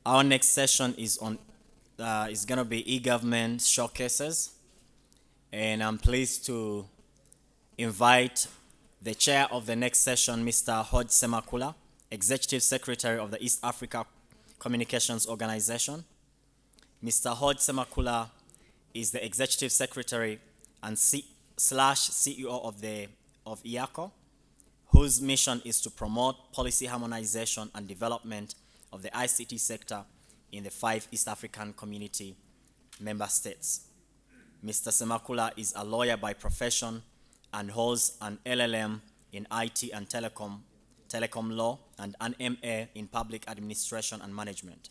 Our next session is gonna be e-government showcases, and I'm pleased to invite the chair of the next session, Mr. Hodge Semakula, Executive Secretary of the East Africa Communications Organization. Mr. Hodge Semakula is the Executive Secretary and CEO of IACO, whose mission is to promote policy harmonization and development of the ICT sector in the 5 East African Community member states. Mr. Semakula is a lawyer by profession and holds an LLM in IT and telecom law and an MA in public administration and management.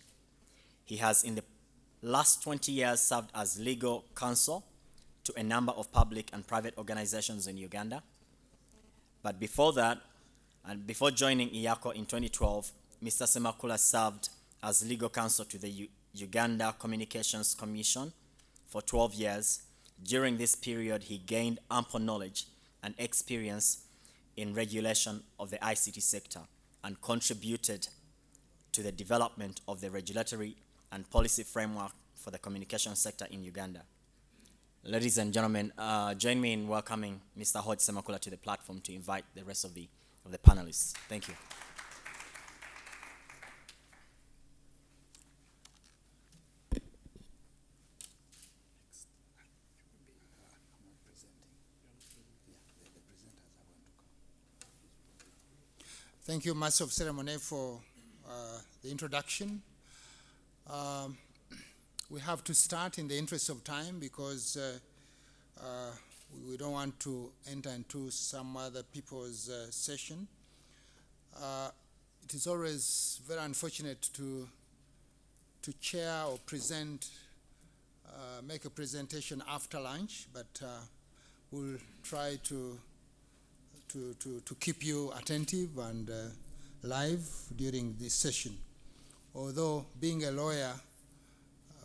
He has in the last 20 years served as legal counsel to a number of public and private organizations in Uganda. But before that, and before joining IACO in 2012, Mr. Semakula served as legal counsel to the Uganda Communications Commission for 12 years. During this period, he gained ample knowledge and experience in regulation of the ICT sector and contributed to the development of the regulatory and policy framework for the communication sector in Uganda. Ladies and gentlemen, join me in welcoming Mr. Hodge Semakula to the platform to invite the rest of the panelists. Thank you. Thank you, Master of Ceremony, for the introduction. We have to start in the interest of time because we don't want to enter into some other people's session. It is always very unfortunate to chair or present, make a presentation after lunch, but we'll try to keep you attentive and live during this session. Although being a lawyer,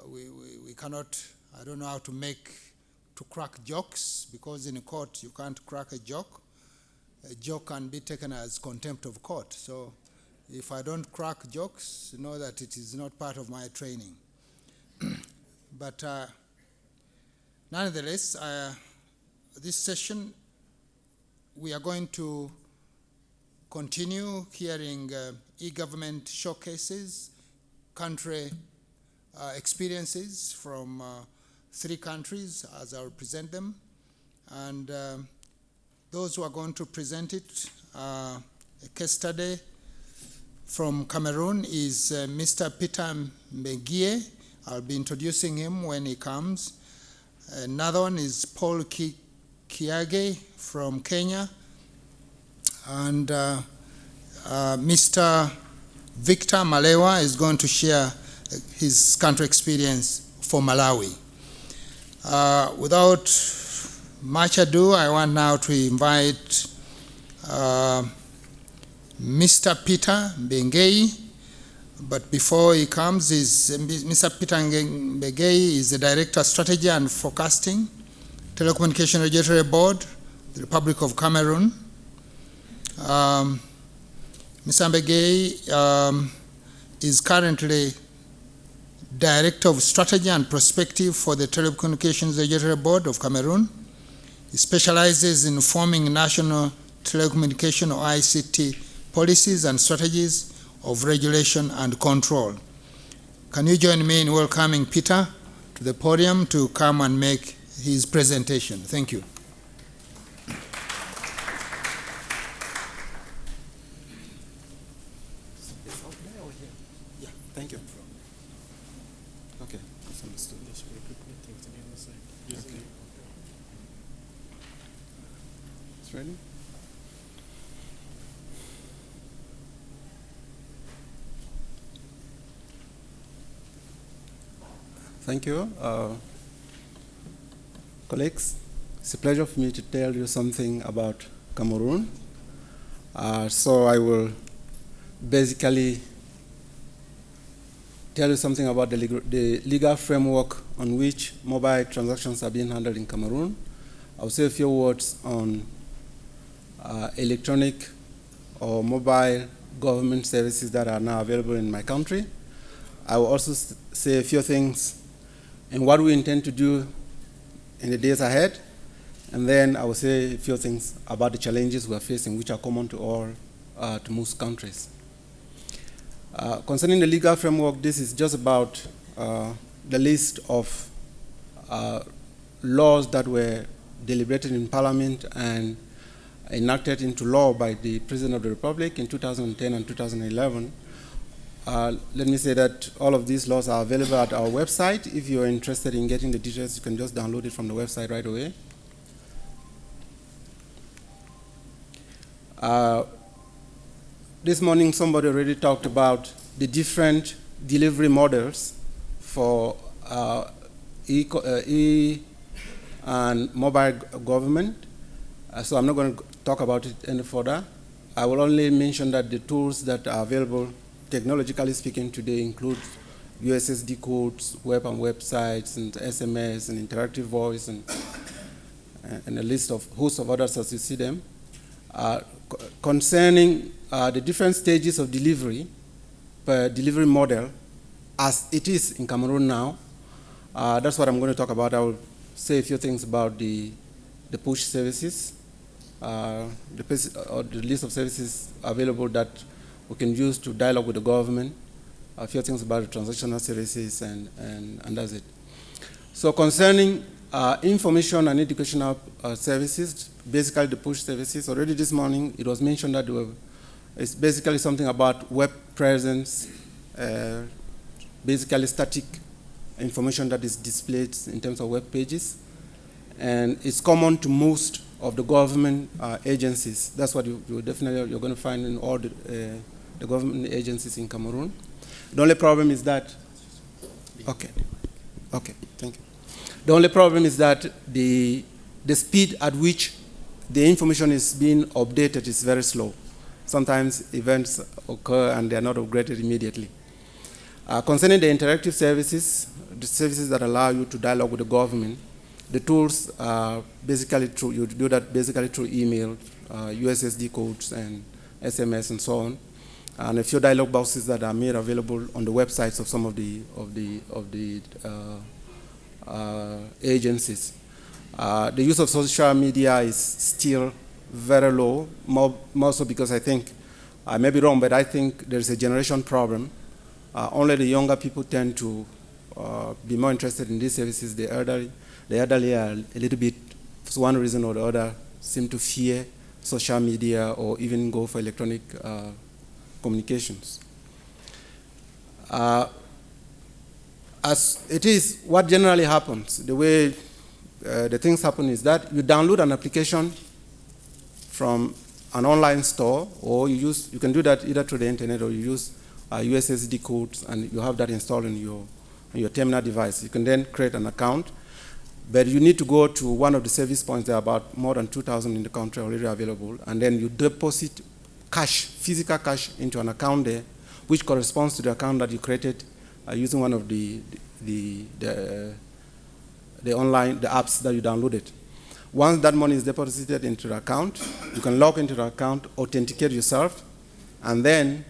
we cannot, I don't know how to crack jokes, because in court you can't crack a joke. A joke can be taken as contempt of court. So if I don't crack jokes, know that it is not part of my training. But nonetheless, this session, we are going to continue hearing e-government showcases, country experiences from 3 countries as I will present them. And those who are going to present it, a case study from Cameroon is Mr. Peter Mbegie. I'll be introducing him when he comes. Another one is Paul Kiage from Kenya, and Mr. Victor Malewa is going to share his country experience for Malawi. Without much ado, I want now to invite Mr. Peter Mbegie. But before he comes, Mr. Peter Mbegie is the Director of Strategy and Forecasting, Telecommunication Regulatory Board, the Republic of Cameroon. Mr. Mbegie is currently Director of Strategy and Prospective for the Telecommunications Regulatory Board of Cameroon. He specializes in forming national telecommunication or ICT policies and strategies of regulation and control. Can you join me in welcoming Peter to the podium to come and make his presentation? Thank you. Yeah, thank you. Okay, that's understood. Okay. It's ready? Thank you. Colleagues, it's a pleasure for me to tell you something about Cameroon. So I will basically tell you something about the legal framework on which mobile transactions are being handled in Cameroon. I'll say a few words on electronic or mobile government services that are now available in my country. I will also say a few things in what we intend to do in the days ahead, and then I will say a few things about the challenges we are facing, which are common to all, to most countries. Concerning the legal framework, this is just about the list of laws that were deliberated in Parliament and enacted into law by the President of the Republic in 2010 and 2011. Let me say that all of these laws are available at our website. If you're interested in getting the details, you can just download it from the website right away. This morning, somebody already talked about the different delivery models for e and mobile government. So I'm not going to talk about it any further. I will only mention that the tools that are available, technologically speaking, today include USSD codes, web and websites, and SMS, and interactive voice, and a list of host of others as you see them. Concerning the different stages of delivery per delivery model, as it is in Cameroon now, that's what I'm going to talk about. I will say a few things about the push services, the list of services available that we can use to dialogue with the government, a few things about the transactional services, and that's it. So concerning information and educational services, basically the push services, already this morning it was mentioned that it's basically something about web presence, basically static information that is displayed in terms of web pages. And it's common to most of the government agencies. That's what you're going to find in all the government agencies in Cameroon. The only problem is that, okay, thank you. The only problem is that the speed at which the information is being updated is very slow. Sometimes events occur and they are not upgraded immediately. Concerning the interactive services, the services that allow you to dialogue with the government, the tools are basically through, you do that basically through email, USSD codes, and SMS, and so on, and a few dialogue boxes that are made available on the websites of some of the agencies. The use of social media is still very low, more so because I think, I may be wrong, but I think there's a generation problem. Only the younger people tend to be more interested in these services. The elderly are a little bit, for one reason or the other, seem to fear social media or even go for electronic communications. As it is, what generally happens, the way the things happen is that you download an application from an online store, or you can do that either through the internet, or you use USSD codes, and you have that installed on your terminal device. You can then create an account, but you need to go to one of the service points. There are about more than 2,000 in the country already available, and then you deposit cash, physical cash, into an account there, which corresponds to the account that you created using one of the apps that you downloaded. Once that money is deposited into the account, you can log into the account, authenticate yourself, and then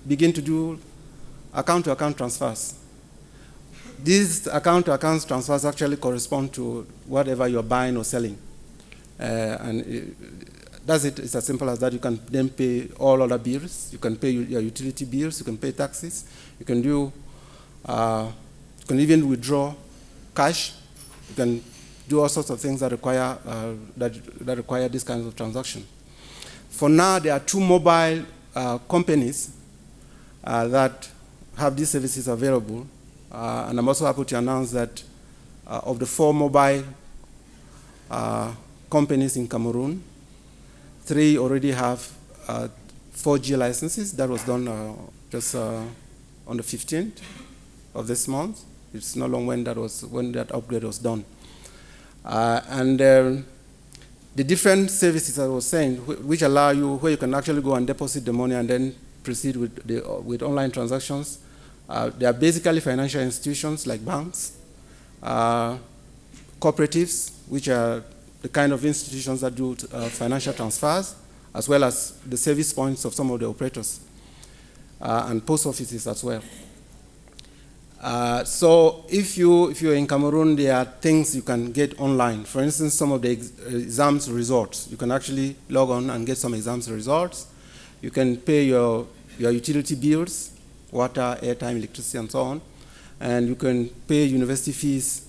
begin to do account-to-account transfers. These account-to-account transfers actually correspond to whatever you're buying or selling. That's it. It's as simple as that. You can then pay all other bills. You can pay your utility bills. You can pay taxes. You can do. You can even withdraw cash. You can do all sorts of things that require that require this kind of transaction. For now, there are 2 mobile companies that have these services available, and I'm also happy to announce that of the 4 mobile companies in Cameroon, 3 already have 4G licenses. That was done just on the 15th of this month. It's no long when that upgrade was done. And the different services I was saying, which allow you, where you can actually go and deposit the money and then proceed with online transactions. They are basically financial institutions like banks, cooperatives, which are the kind of institutions that do financial transfers, as well as the service points of some of the operators, and post offices as well. So if you're in Cameroon, there are things you can get online. For instance, some of the exams results. You can actually log on and get some exams results. You can pay your utility bills, water, airtime, electricity, and so on. And you can pay university fees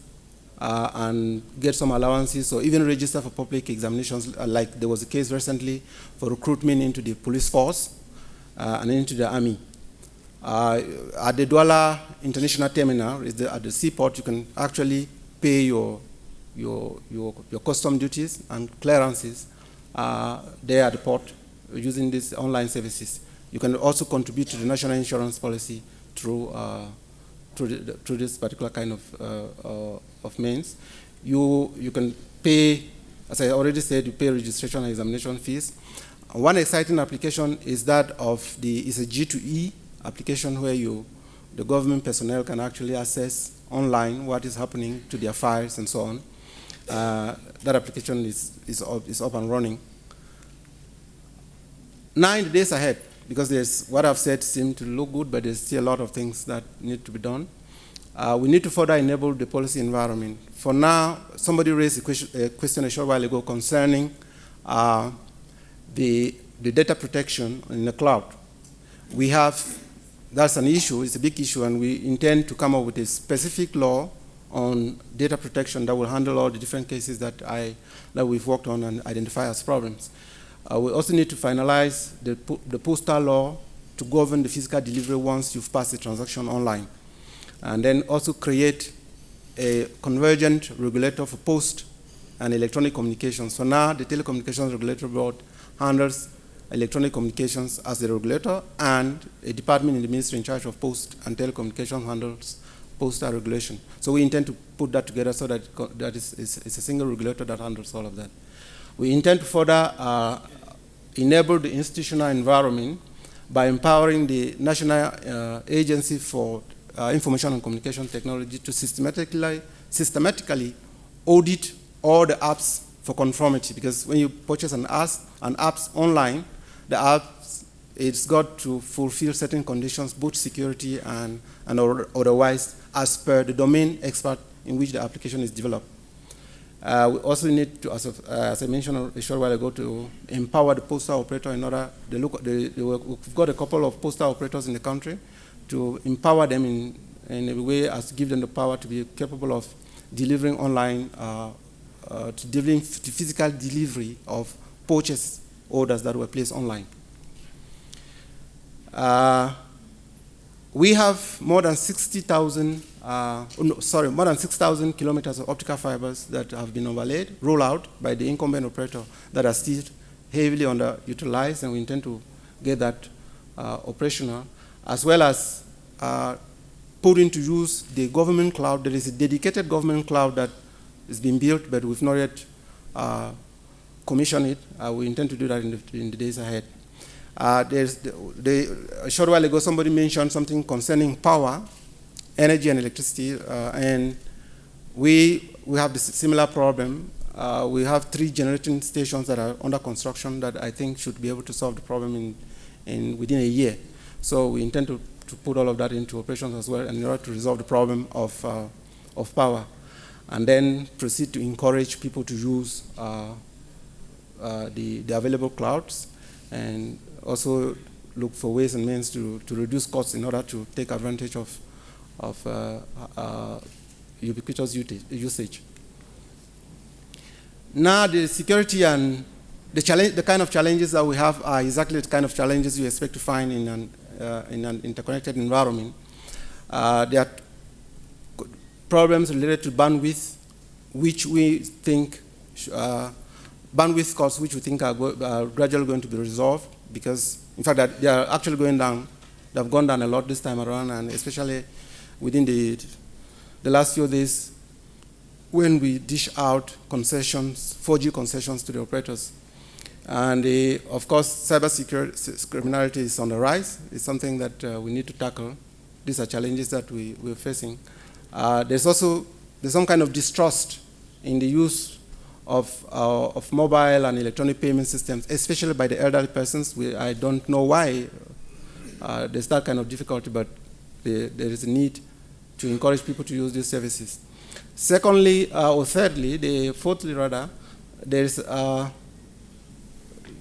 and get some allowances, or even register for public examinations, like there was a case recently for recruitment into the police force and into the army. At the Douala International Terminal, at the seaport, you can actually pay your custom duties and clearances there at the port using these online services. You can also contribute to the national insurance policy through this particular kind of means. You can pay, as I already said, you pay registration and examination fees. One exciting application is that of is a G2E application where the government personnel can actually access online what is happening to their files and so on. That application is up and running. Now in the days ahead, because there's what I've said seems to look good, but there's still a lot of things that need to be done. We need to further enable the policy environment. For now, somebody raised a question a short while ago concerning the data protection in the cloud. That's an issue, it's a big issue, and we intend to come up with a specific law on data protection that will handle all the different cases that we've worked on and identify as problems. We also need to finalize the postal law to govern the physical delivery once you've passed the transaction online. And then also create a convergent regulator for post and electronic communications. So now the Telecommunications Regulatory Board handles electronic communications as the regulator, and a department in the ministry in charge of post and telecommunications handles postal regulation. So we intend to put that together so that it's a single regulator that handles all of that. We intend to further enable the institutional environment by empowering the National Agency for Information and Communication Technology to systematically audit all the apps for conformity, because when you purchase an apps online, the apps, it's got to fulfill certain conditions, both security and otherwise, as per the domain expert in which the application is developed. We also need to, as I mentioned a short while ago, to empower the postal operator in order, we've got a couple of postal operators in the country, to empower them in a way as to give them the power to be capable of delivering online, to physical delivery of purchase orders that were placed online. We have more than 6,000 kilometers of optical fibers that have been overlaid, rolled out by the incumbent operator that are still heavily underutilized, and we intend to get that operational, as well as put into use the government cloud. There is a dedicated government cloud that is being built, but we've not yet commissioned it. We intend to do that in the days ahead. A short while ago, somebody mentioned something concerning power, energy and electricity, and we have this similar problem. We have 3 generating stations that are under construction that I think should be able to solve the problem within a year. So we intend to put all of that into operations as well in order to resolve the problem of power, and then proceed to encourage people to use the available clouds, and also look for ways and means to reduce costs in order to take advantage of ubiquitous usage. Now the security and the kind of challenges that we have are exactly the kind of challenges you expect to find in an interconnected environment. There are problems related to bandwidth, which we think bandwidth costs, which we think are gradually going to be resolved, because in fact they are actually going down. They've gone down a lot this time around, and especially within the last few days, when we dish out concessions, 4G concessions to the operators. And of course, cyber criminality is on the rise. It's something that we need to tackle. These are challenges that we're facing. There's some kind of distrust in the use of mobile and electronic payment systems, especially by the elderly persons. I don't know why there's that kind of difficulty, but there is a need to encourage people to use these services. Secondly, or thirdly, fourthly rather, there is a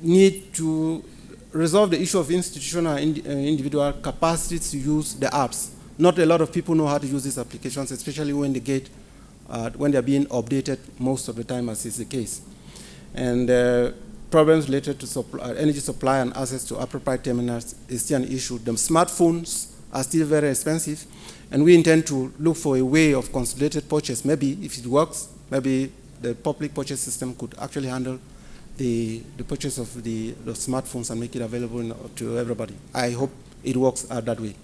need to resolve the issue of institutional and individual capacity to use the apps. Not a lot of people know how to use these applications, especially when when they're being updated most of the time, as is the case. And problems related to energy supply and access to appropriate terminals is still an issue. The smartphones are still very expensive, and we intend to look for a way of consolidated purchase. Maybe if it works, maybe the public purchase system could actually handle the purchase of the smartphones and make it available to everybody. I hope it works that way.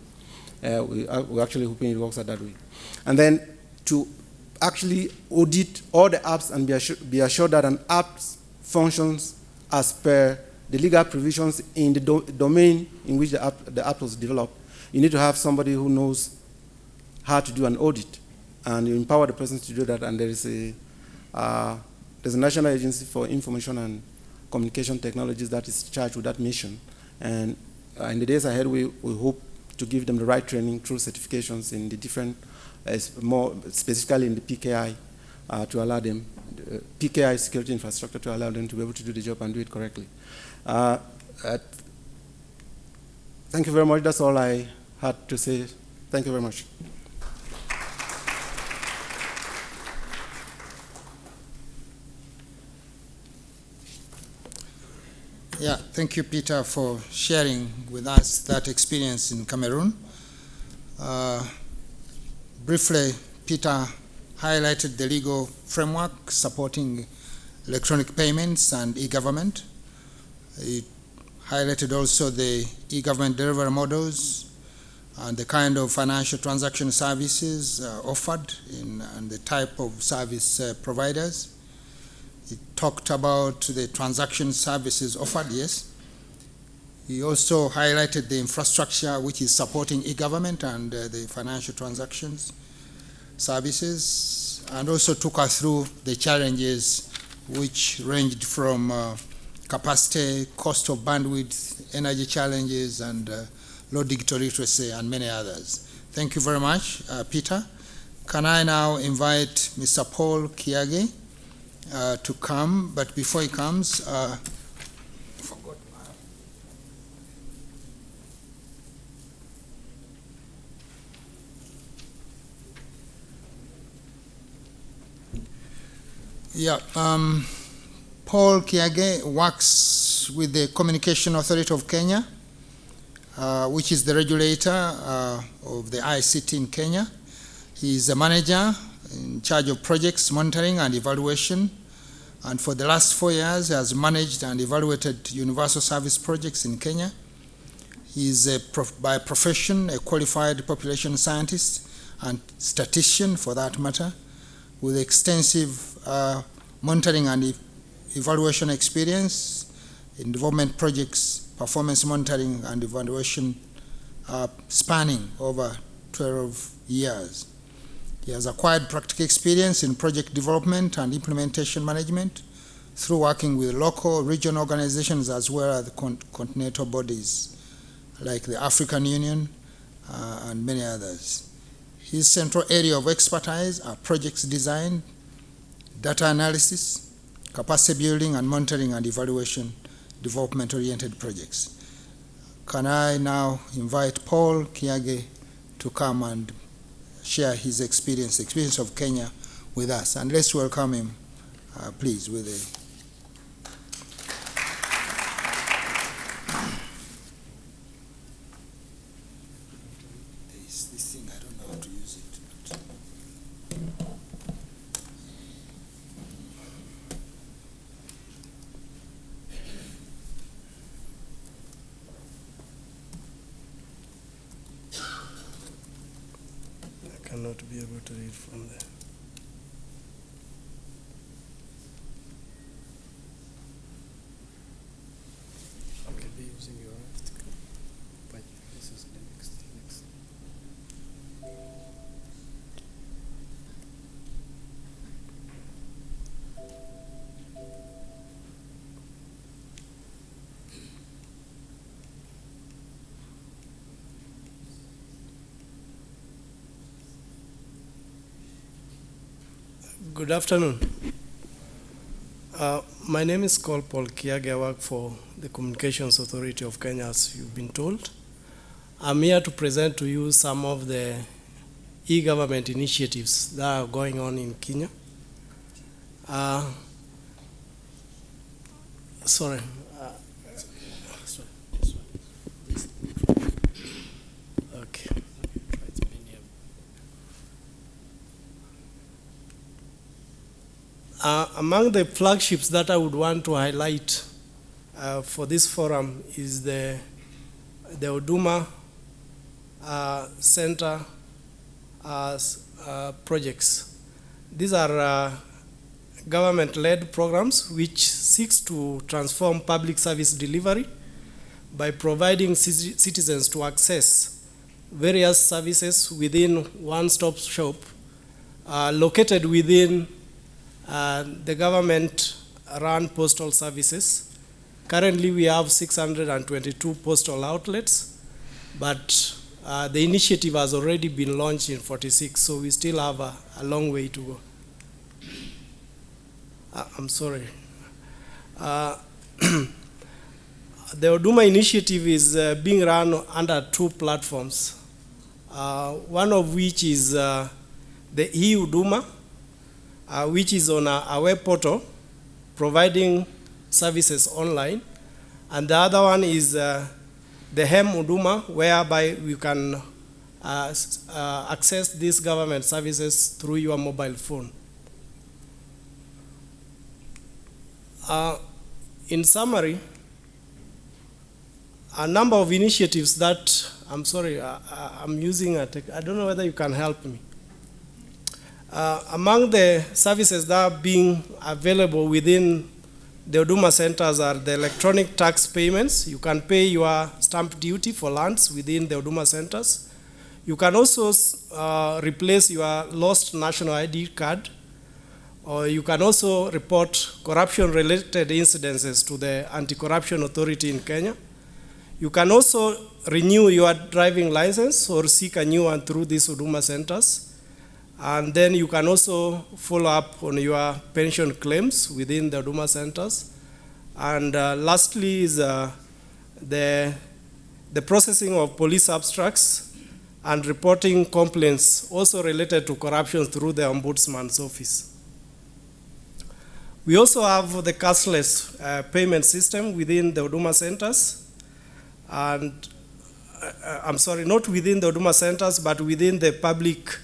We're actually hoping it works that way. And then to actually audit all the apps and be assured that an app functions as per the legal provisions in the domain in which the app was developed. You need to have somebody who knows how to do an audit, and you empower the person to do that. And there's a National Agency for Information and Communication Technologies that is charged with that mission. And in the days ahead, we hope to give them the right training through certifications in the different, more specifically in the PKI, to allow them, PKI security infrastructure, to allow them to be able to do the job and do it correctly. Thank you very much. That's all I had to say. Thank you very much. Yeah, thank you, Peter, for sharing with us that experience in Cameroon. Briefly, Peter highlighted the legal framework supporting electronic payments and e-government. He highlighted also the e-government delivery models and the kind of financial transaction services offered and the type of service providers. He talked about the transaction services offered, yes. He also highlighted the infrastructure which is supporting e-government and the financial transactions services, and also took us through the challenges which ranged from capacity, cost of bandwidth, energy challenges, and low digital literacy, and many others. Thank you very much, Peter. Can I now invite Mr. Paul Kiage to come, but before he comes, Paul Kiage works with the Communication Authority of Kenya, which is the regulator of the ICT in Kenya. He is a manager in charge of projects, monitoring, and evaluation. And for the last 4 years, he has managed and evaluated universal service projects in Kenya. He is, by profession, a qualified population scientist and statistician, for that matter, with extensive monitoring and evaluation experience in development projects, performance monitoring and evaluation spanning over 12 years. He has acquired practical experience in project development and implementation management through working with local, regional organizations as well as the continental bodies like the African Union and many others. His central area of expertise are projects design, data analysis, capacity building, and monitoring and evaluation development-oriented projects. Can I now invite Paul Kiage to come and share his experience of Kenya with us. And let's welcome him, please, with a this thing, I don't know how to use it. Cannot be able to read from there. Okay, be using your left. But this is the next. Good afternoon. My name is Paul Kiage. I work for the Communications Authority of Kenya, as you've been told. I'm here to present to you some of the e-government initiatives that are going on in Kenya. Sorry. Okay. Among the flagships that I would want to highlight for this forum is the Huduma Center projects. These are government-led programs which seeks to transform public service delivery by providing citizens to access various services within one-stop shop located within the government-run postal services. Currently, we have 622 postal outlets, but the initiative has already been launched in 46, so we still have a long way to go. I'm sorry. The Huduma initiative is being run under two platforms, one of which is the e-Huduma, which is on a web portal providing services online, and the other one is the Huduma, whereby you can access these government services through your mobile phone. In summary, a number of initiatives that, I'm sorry, I'm using I don't know whether you can help me. Among the services that are being available within the Huduma centers are the electronic tax payments. You can pay your stamp duty for lands within the Huduma centers. You can also replace your lost national ID card, or you can also report corruption-related incidences to the Anti-Corruption Authority in Kenya. You can also renew your driving license or seek a new one through these Huduma centers. And then you can also follow up on your pension claims within the Huduma centers. And lastly is the processing of police abstracts and reporting complaints also related to corruption through the Ombudsman's office. We also have the cashless payment system within the Huduma centers. And I'm sorry, not within the Huduma centers, but within the public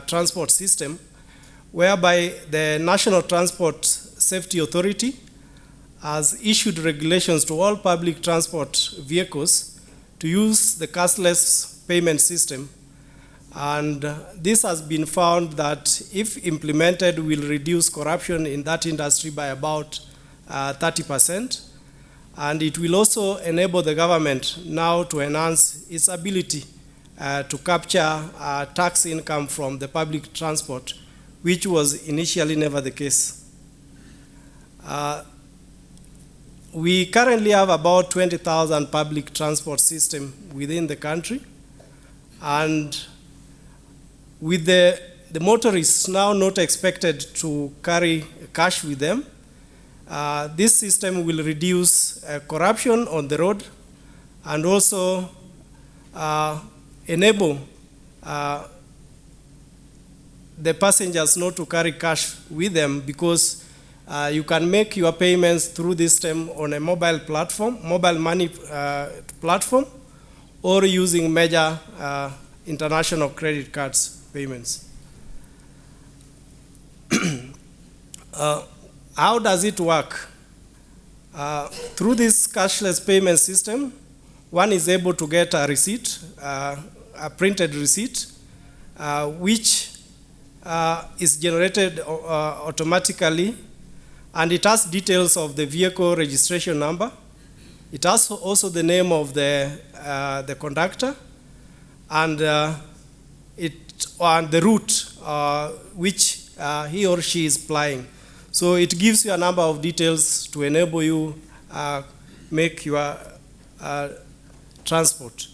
transport system, whereby the National Transport Safety Authority has issued regulations to all public transport vehicles to use the cashless payment system. And this has been found that if implemented, will reduce corruption in that industry by about 30%. And it will also enable the government now to enhance its ability to capture tax income from the public transport, which was initially never the case. We currently have about 20,000 public transport systems within the country. And with the motorists now not expected to carry cash with them, this system will reduce corruption on the road and also enable the passengers not to carry cash with them, because you can make your payments through this system on a mobile platform, mobile money platform, or using major international credit cards payments. How does it work? Through this cashless payment system, one is able to get a receipt, a printed receipt, which is generated automatically, and it has details of the vehicle registration number. It has also the name of the conductor, and the route which he or she is plying. So it gives you a number of details to enable you make your transport.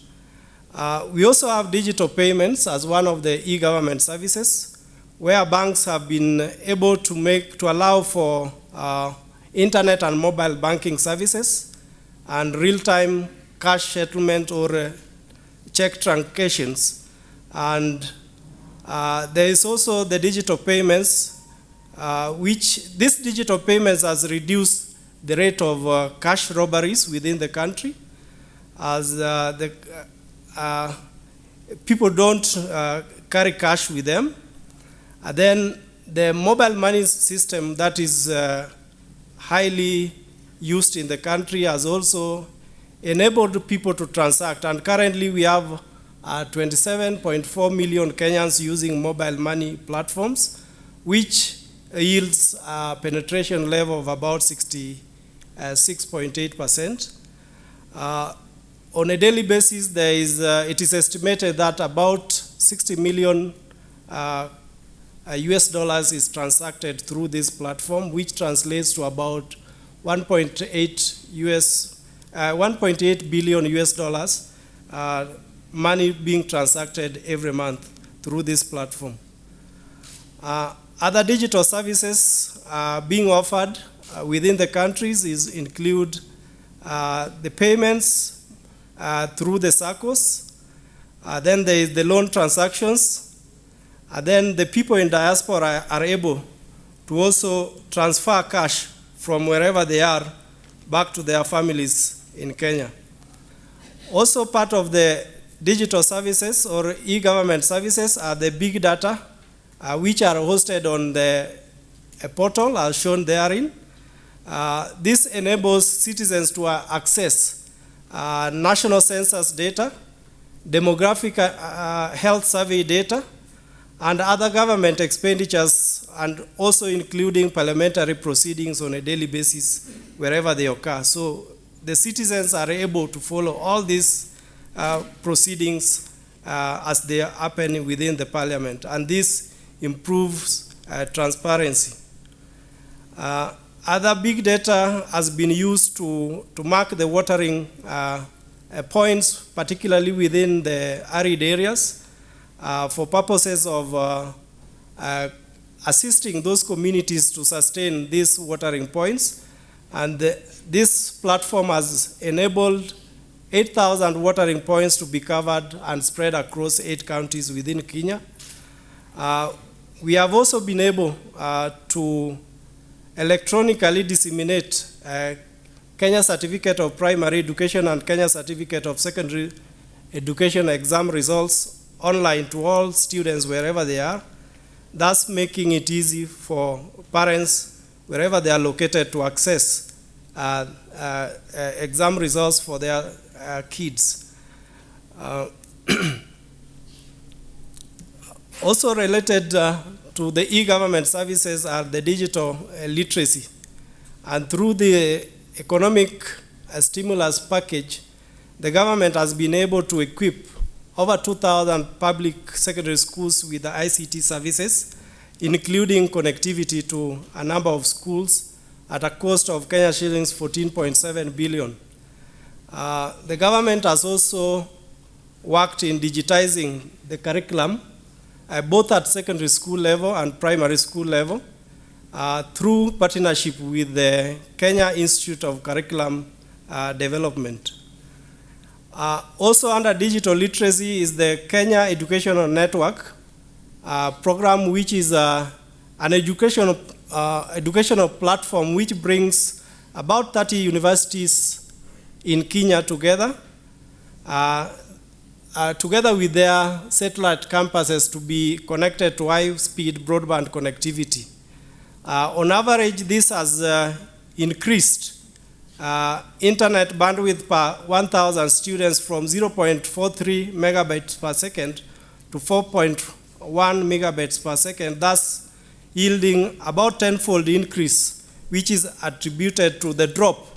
We also have digital payments as one of the e-government services, where banks have been able to allow for internet and mobile banking services and real-time cash settlement or check truncations. And there is also the digital payments, which this digital payments has reduced the rate of cash robberies within the country, as people don't carry cash with them. And then the mobile money system that is highly used in the country has also enabled people to transact. And currently we have 27.4 million Kenyans using mobile money platforms, which yields a penetration level of about 66.8%. On a daily basis, it is estimated that about 60 million US dollars is transacted through this platform, which translates to about 1.8 billion US dollars money being transacted every month through this platform. Other digital services being offered within the countries include the payments through the SACCOs, then there is the loan transactions, and then the people in diaspora are able to also transfer cash from wherever they are back to their families in Kenya. Also part of the digital services or e-government services are the big data, which are hosted on the portal as shown therein. This enables citizens to access national census data, demographic health survey data, and other government expenditures, and also including parliamentary proceedings on a daily basis wherever they occur. So the citizens are able to follow all these proceedings as they are happening within the parliament, and this improves transparency. Other big data has been used to mark the watering points, particularly within the arid areas, for purposes of assisting those communities to sustain these watering points. And this platform has enabled 8,000 watering points to be covered and spread across 8 counties within Kenya. We have also been able to electronically disseminate Kenya Certificate of Primary Education and Kenya Certificate of Secondary Education exam results online to all students wherever they are, thus making it easy for parents wherever they are located to access exam results for their kids. Also related to the e-government services are the digital literacy. And through the economic stimulus package, the government has been able to equip over 2,000 public secondary schools with the ICT services, including connectivity to a number of schools at a cost of Kenya shillings 14.7 billion. The government has also worked in digitizing the curriculum, both at secondary school level and primary school level, through partnership with the Kenya Institute of Curriculum Development. Also under digital literacy is the Kenya Educational Network program, which is an educational platform which brings about 30 universities in Kenya together, together with their satellite campuses to be connected to high-speed broadband connectivity. On average, this has increased internet bandwidth per 1,000 students from 0.43 megabytes per second to 4.1 megabytes per second, thus yielding about 10-fold increase, which is attributed to the drop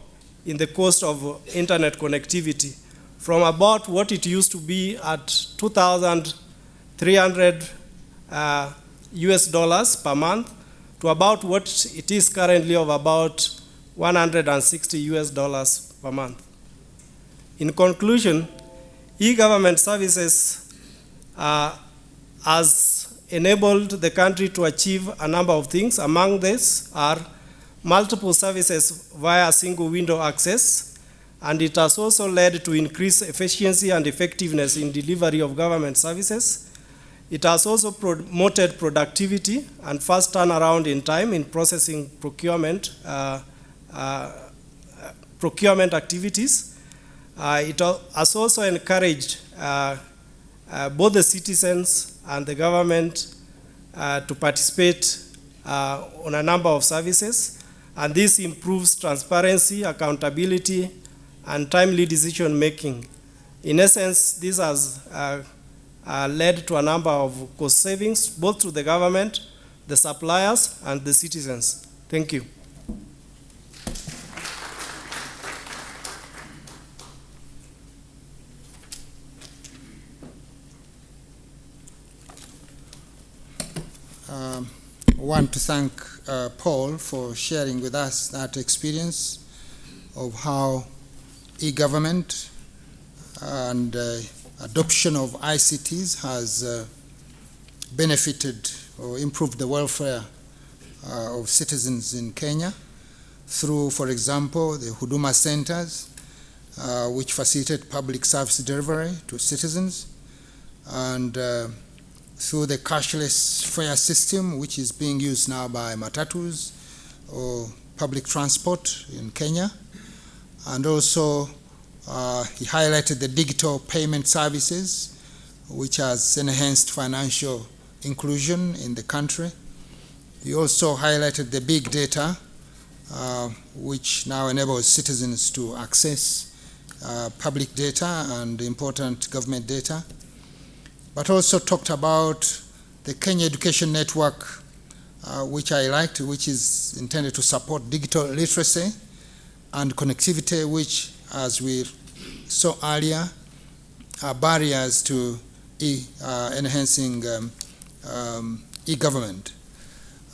in the cost of internet connectivity from about what it used to be at 2,300 US dollars per month to about what it is currently of about 160 US dollars per month. In conclusion, e-government services has enabled the country to achieve a number of things. Among these are multiple services via single window access, and it has also led to increased efficiency and effectiveness in delivery of government services. It has also promoted productivity and fast turnaround in time in processing procurement activities. It has also encouraged both the citizens and the government to participate on a number of services, and this improves transparency, accountability, and timely decision making. In essence, this has led to a number of cost savings, both to the government, the suppliers, and the citizens. Thank you. I want to thank Paul for sharing with us that experience of how e-government and adoption of ICTs has benefited or improved the welfare of citizens in Kenya through, for example, the Huduma centers, which facilitate public service delivery to citizens, and through the cashless fare system, which is being used now by matatus or public transport in Kenya. And also, he highlighted the digital payment services, which has enhanced financial inclusion in the country. He also highlighted the big data, which now enables citizens to access public data and important government data, but also talked about the Kenya Education Network, which I liked, which is intended to support digital literacy and connectivity, which, as we saw earlier, are barriers to enhancing e-government.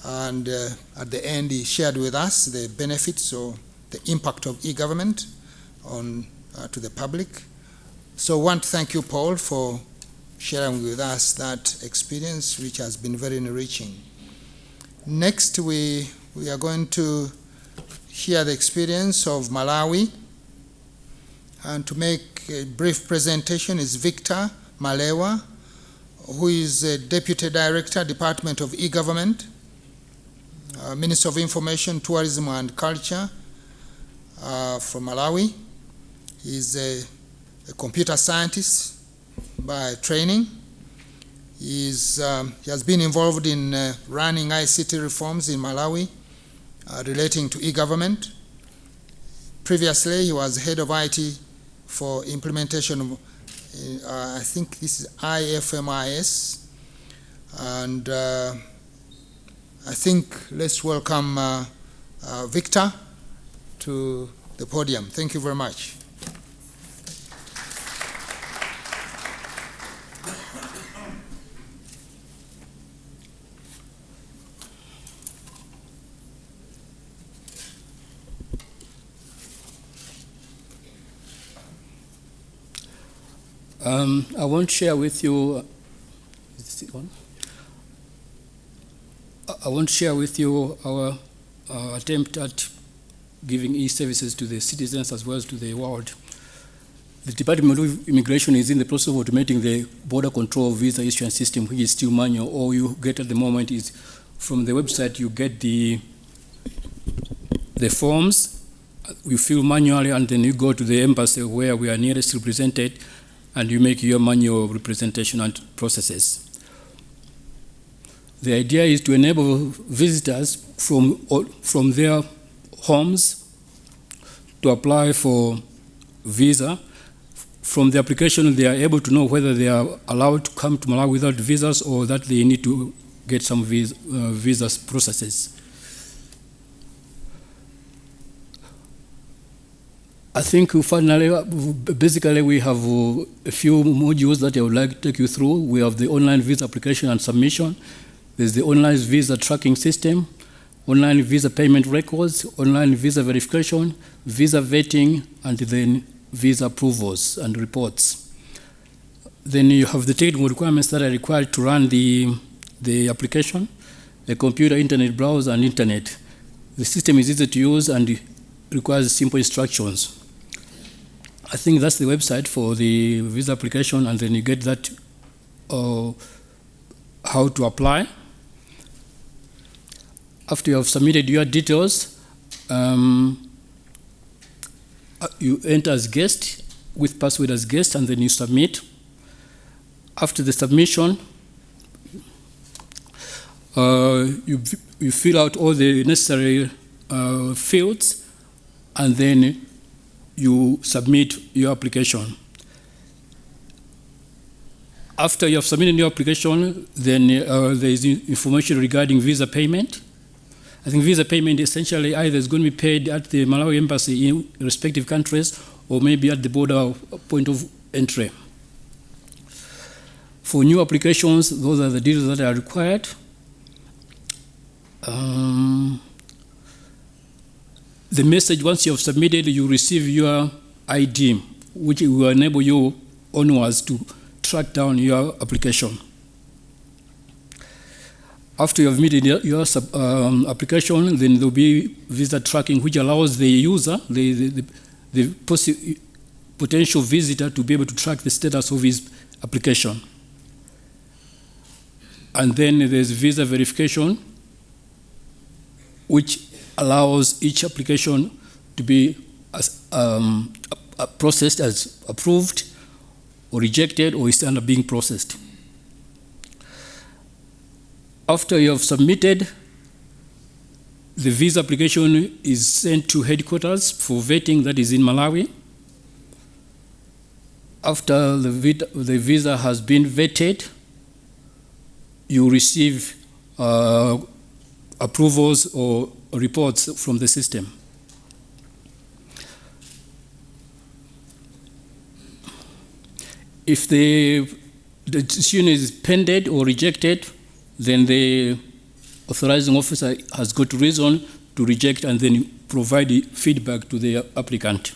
And at the end, he shared with us the benefits or the impact of e-government on to the public. So I want to thank you, Paul, for sharing with us that experience, which has been very enriching. Next, we are going to hear the experience of Malawi. And to make a brief presentation is Victor Malewa, who is a Deputy Director, Department of E-Government, Minister of Information, Tourism and Culture from Malawi. He's a computer scientist by training. He has been involved in running ICT reforms in Malawi relating to e-government. Previously, he was head of IT for implementation of, I think this is IFMIS. And I think let's welcome Victor to the podium. Thank you very much. I want to share with you, is it on? I want to share with you our attempt at giving e-services to the citizens as well as to the world. The Department of Immigration is in the process of automating the border control visa issuance system, which is still manual. All you get at the moment is from the website, you get the forms, you fill manually, and then you go to the embassy where we are nearest represented, and you make your manual representation and processes. The idea is to enable visitors from their homes to apply for visa. From the application, they are able to know whether they are allowed to come to Malawi without visas or that they need to get some visa processes. I think finally, basically, we have a few modules that I would like to take you through. We have the online visa application and submission. There's the online visa tracking system, online visa payment records, online visa verification, visa vetting, and then visa approvals and reports. Then you have the technical requirements that are required to run the the application, a computer, internet browser, and internet. The system is easy to use and requires simple instructions. I think that's the website for the visa application, and then you get that how to apply. After you have submitted your details, you enter as guest with password as guest, and then you submit. After the submission, you fill out all the necessary fields, and then you submit your application. After you have submitted your application, then there is information regarding visa payment. I think visa payment essentially either is going to be paid at the Malawi embassy in respective countries or maybe at the border point of entry. For new applications, those are the details that are required. The message, once you have submitted, you receive your ID, which will enable you onwards to track down your application. After you have submitted your application, then there will be visa tracking, which allows the user, the potential visitor, to be able to track the status of his application. And then there's visa verification, which allows each application to be processed as approved or rejected or is under being processed. After you have submitted, the visa application is sent to headquarters for vetting, that is in Malawi. After the visa has been vetted, you receive approvals or reports from the system. If the decision is pending or rejected, then the authorizing officer has got reason to reject and then provide feedback to the applicant.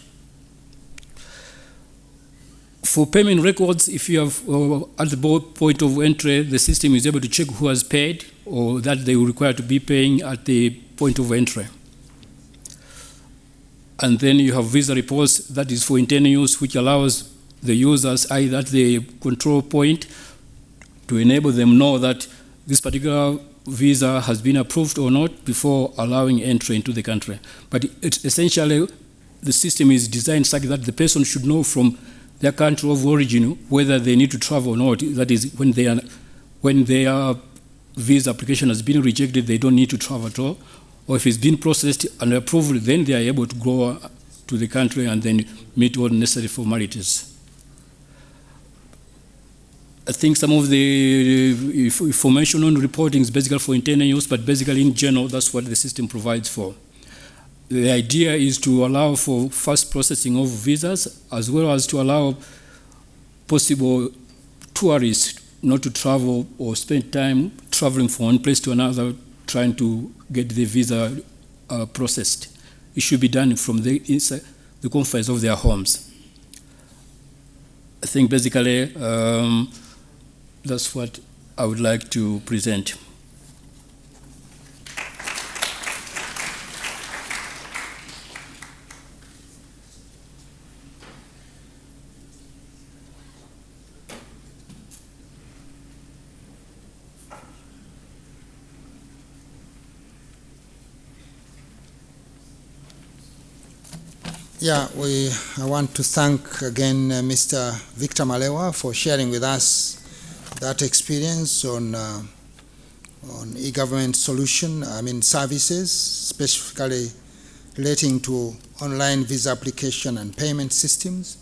For payment records, if you have at the point of entry, the system is able to check who has paid or that they will require to be paying at the point of entry. And then you have visa reports, that is for internal use, which allows the users either at the control point to enable them know that this particular visa has been approved or not before allowing entry into the country. But it's essentially, the system is designed such that the person should know from their country of origin whether they need to travel or not. That is, when their visa application has been rejected, they don't need to travel at all. Or if it's been processed and approved, then they are able to go to the country and then meet all necessary formalities. I think some of the information on reporting is basically for internal use, but basically in general, that's what the system provides for. The idea is to allow for fast processing of visas, as well as to allow possible tourists not to travel or spend time traveling from one place to another trying to get the visa processed. It should be done from inside the confines of their homes. I think basically that's what I would like to present. Yeah, I want to thank again Mr. Victor Malewa for sharing with us that experience on e-government services, specifically relating to online visa application and payment systems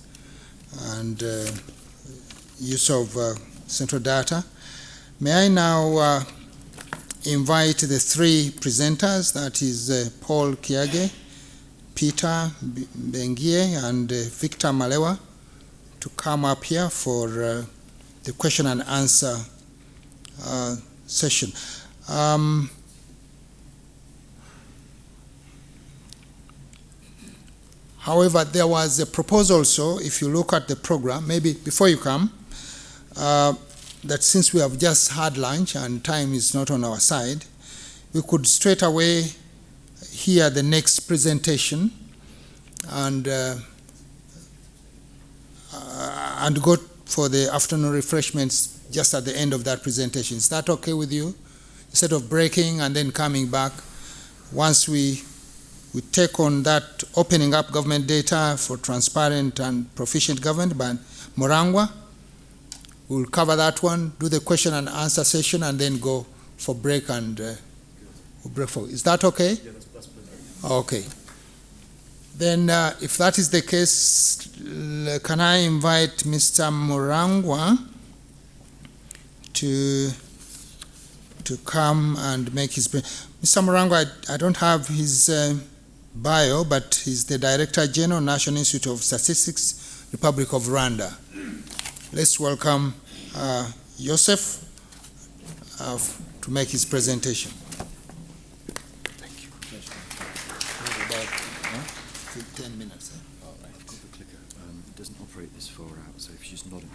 and use of central data. May I now invite the three presenters, that is Paul Kiage, Peter Bengie, and Victor Malewa, to come up here for the question and answer session. However, there was a proposal also, if you look at the program, maybe before you come, that since we have just had lunch and time is not on our side, we could straight away hear the next presentation and go for the afternoon refreshments just at the end of that presentation. Is that okay with you? Instead of breaking and then coming back, once we take on that opening up government data for transparent and proficient government by Morangwa, we'll cover that one, do the question and answer session, and then go for break and we'll break for. Is that okay? Yeah, that's perfect. Okay. Then, if that is the case, can I invite Mr. Morangwa to come and make his... Mr. Morangwa, I don't have his bio, but he's the Director General, National Institute of Statistics, Republic of Rwanda. Let's welcome Joseph to make his presentation. Thank you. About 10 minutes. All right. I've got the clicker. It doesn't operate this far out, so if you just nod at me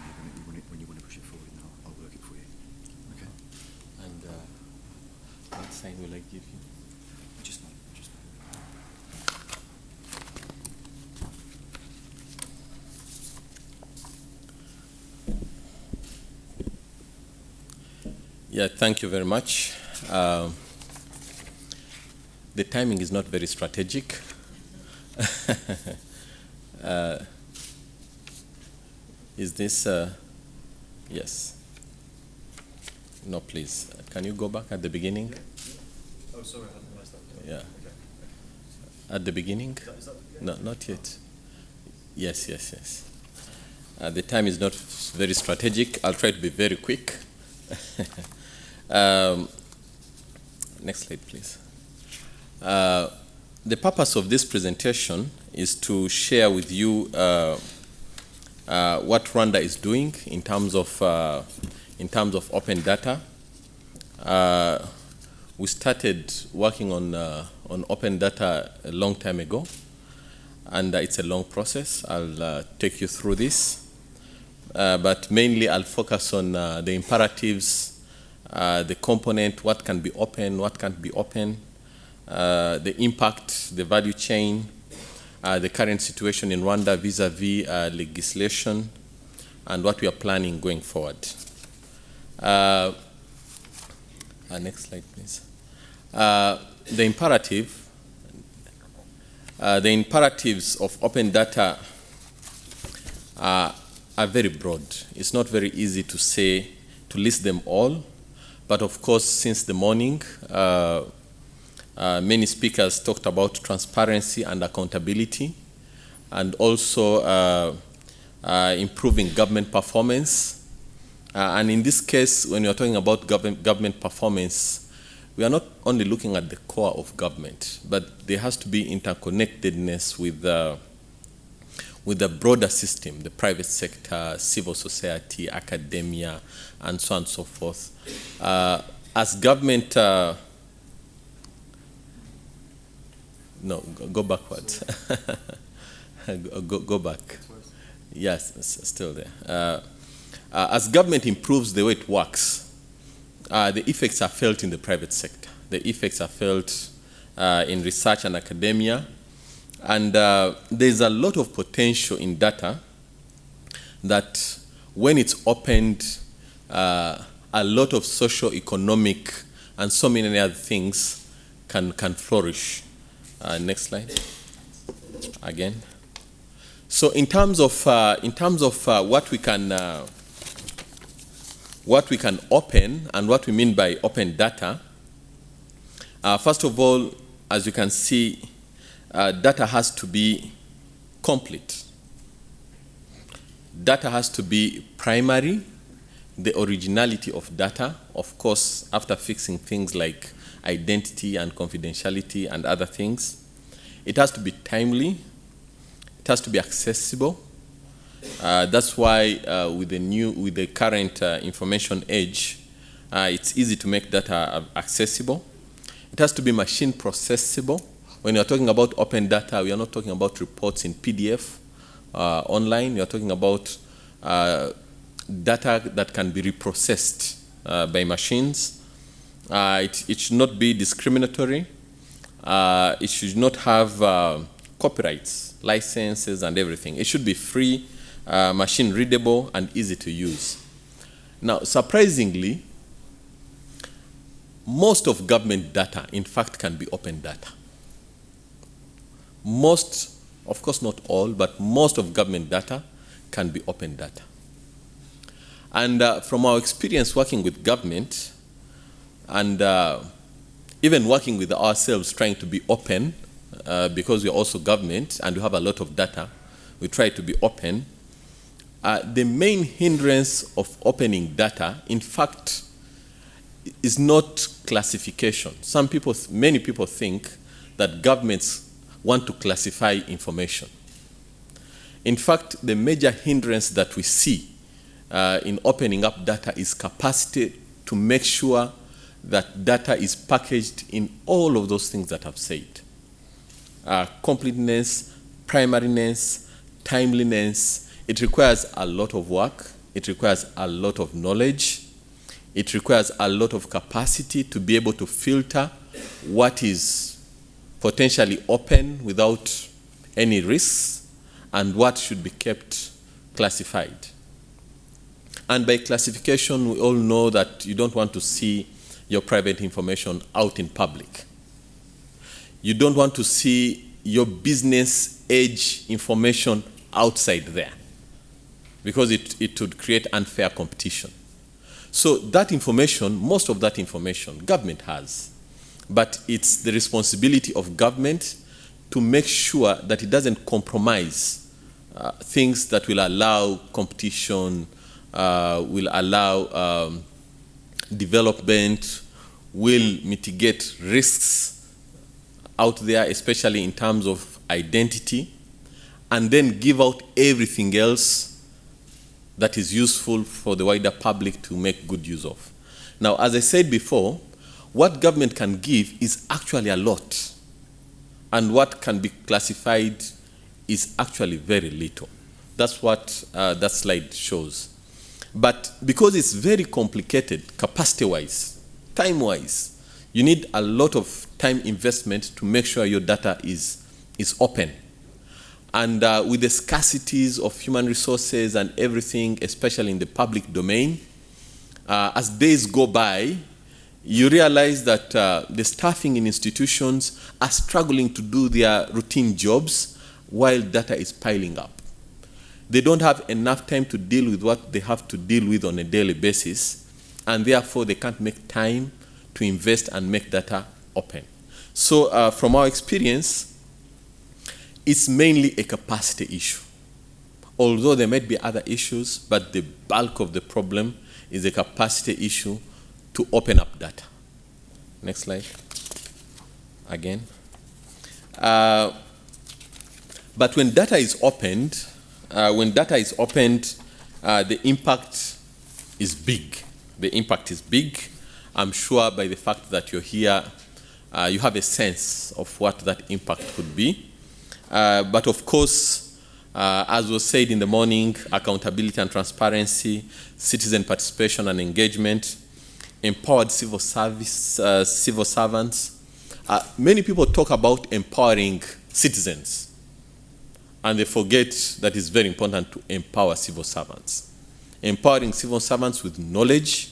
when you want to push it forward, and I'll work it for you. Okay? And what sign will I give you? Just nod. Yeah, thank you very much. The timing is not very strategic. Is this, yes. No, please. Can you go back at the beginning? Oh, sorry, I hadn't realised that. Yeah. Okay. At the beginning? Is that No, not yet. Yes. The time is not very strategic. I'll try to be very quick. Next slide, please. The purpose of this presentation is to share with you what Rwanda is doing in terms of open data. We started working on open data a long time ago, and it's a long process. I'll take you through this, but mainly I'll focus on the imperatives, the component, what can be open, what can't be open, the impact, the value chain, the current situation in Rwanda vis-a-vis legislation, and what we are planning going forward. Next slide, please. The imperatives of open data are very broad. It's not very easy to list them all, but of course, since the morning, many speakers talked about transparency and accountability, and also improving government performance. And in this case, when you're talking about government performance, we are not only looking at the core of government, but there has to be interconnectedness with the broader system, the private sector, civil society, academia, and so on and so forth. As government, no, go backwards. Go back. Yes, it's still there. As government improves the way it works, the effects are felt in the private sector. The effects are felt in research and academia. And there's a lot of potential in data that when it's opened, a lot of socio-economic and so many other things can flourish. Next slide. Again. So in terms of what we can open and what we mean by open data, first of all, as you can see, data has to be complete. Data has to be primary, the originality of data, of course, after fixing things like identity and confidentiality and other things. It has to be timely. It has to be accessible. That's why with the current information age, it's easy to make data accessible. It has to be machine processable. When you're talking about open data, we are not talking about reports in PDF online. We are talking about data that can be reprocessed by machines. It should not be discriminatory. It should not have copyrights, licenses, and everything. It should be free, machine readable, and easy to use. Now, surprisingly, most of government data, in fact, can be open data. Most, of course not all, but most of government data can be open data. And from our experience working with government, and even working with ourselves trying to be open, because we're also government and we have a lot of data, we try to be open. The main hindrance of opening data, in fact, is not classification. Many people think that governments want to classify information. In fact, the major hindrance that we see in opening up data is capacity to make sure that data is packaged in all of those things that I've said. Completeness, primariness, timeliness. It requires a lot of work. It requires a lot of knowledge. It requires a lot of capacity to be able to filter what is potentially open without any risks and what should be kept classified. And by classification, we all know that you don't want to see your private information out in public. You don't want to see your business age information outside there, because it would create unfair competition. So that information, most of that information, government has. But it's the responsibility of government to make sure that it doesn't compromise things that will allow competition, will allow development, will mitigate risks out there, especially in terms of identity, and then give out everything else that is useful for the wider public to make good use of. Now, as I said before, what government can give is actually a lot, and what can be classified is actually very little. That's what that slide shows. But because it's very complicated, capacity-wise, time-wise, you need a lot of time investment to make sure your data is open. And with the scarcities of human resources and everything, especially in the public domain, as days go by, you realize that the staffing in institutions are struggling to do their routine jobs while data is piling up. They don't have enough time to deal with what they have to deal with on a daily basis, and therefore they can't make time to invest and make data open. So from our experience, it's mainly a capacity issue. Although there might be other issues, but the bulk of the problem is a capacity issue to open up data. Next slide. Again. But when data is opened, the impact is big. The impact is big. I'm sure by the fact that you're here, you have a sense of what that impact could be. But of course, as was said in the morning, accountability and transparency, citizen participation and engagement, empowered civil servants. Many people talk about empowering citizens, and they forget that it's very important to empower civil servants. Empowering civil servants with knowledge,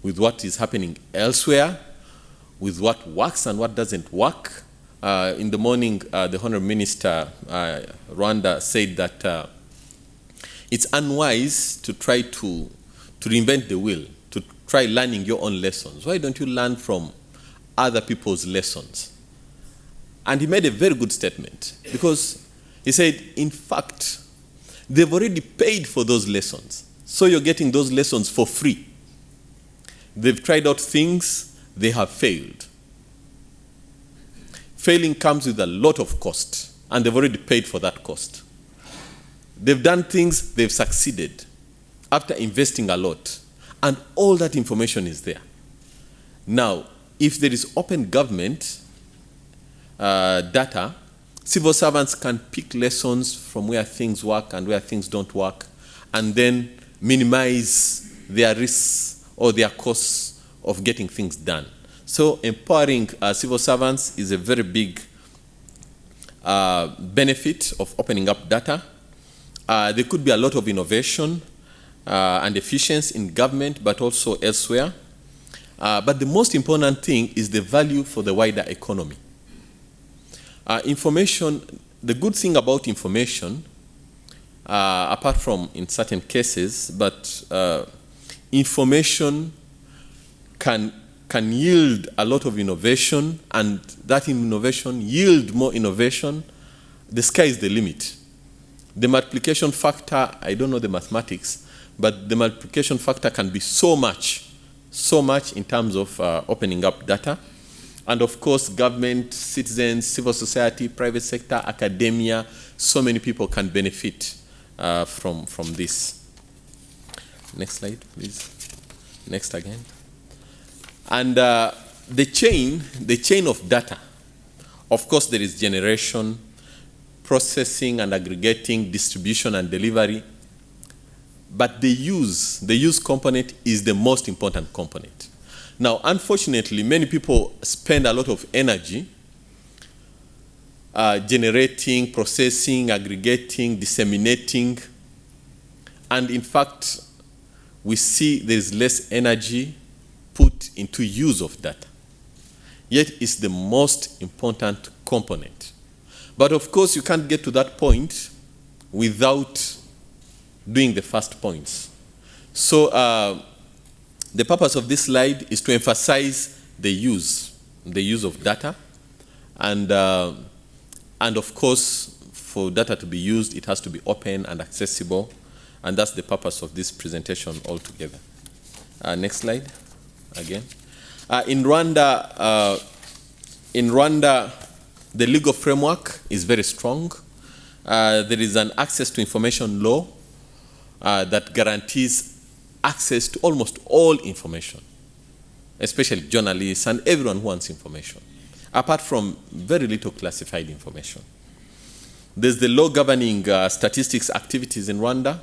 with what is happening elsewhere, with what works and what doesn't work. In the morning, the Honorable Minister, Rwanda, said that it's unwise to try to reinvent the wheel, to try learning your own lessons. Why don't you learn from other people's lessons? And he made a very good statement, because he said, in fact, they've already paid for those lessons. So you're getting those lessons for free. They've tried out things, they have failed. Failing comes with a lot of cost, and they've already paid for that cost. They've done things, they've succeeded after investing a lot, and all that information is there. Now, if there is open government data, civil servants can pick lessons from where things work and where things don't work, and then minimize their risks or their costs of getting things done. So empowering civil servants is a very big benefit of opening up data. There could be a lot of innovation and efficiency in government, but also elsewhere. But the most important thing is the value for the wider economy. Information, the good thing about information, apart from in certain cases, but information can yield a lot of innovation, and that innovation yield more innovation. The sky is the limit. The multiplication factor, I don't know the mathematics, but the multiplication factor can be so much in terms of opening up data. And of course, government, citizens, civil society, private sector, academia, so many people can benefit from this. Next slide, please. Next again. And the chain of data, of course, there is generation, processing and aggregating, distribution and delivery, but the use component is the most important component. Now, unfortunately, many people spend a lot of energy generating, processing, aggregating, disseminating, and in fact, we see there's less energy put into use of data. Yet it's the most important component. But of course, you can't get to that point without doing the first points. So the purpose of this slide is to emphasize the use of data, and of course, for data to be used, it has to be open and accessible, and that's the purpose of this presentation altogether. Next slide, again. In Rwanda, the legal framework is very strong. There is an access to information law that guarantees access to almost all information, especially journalists and everyone who wants information, apart from very little classified information. There's the law governing statistics activities in Rwanda.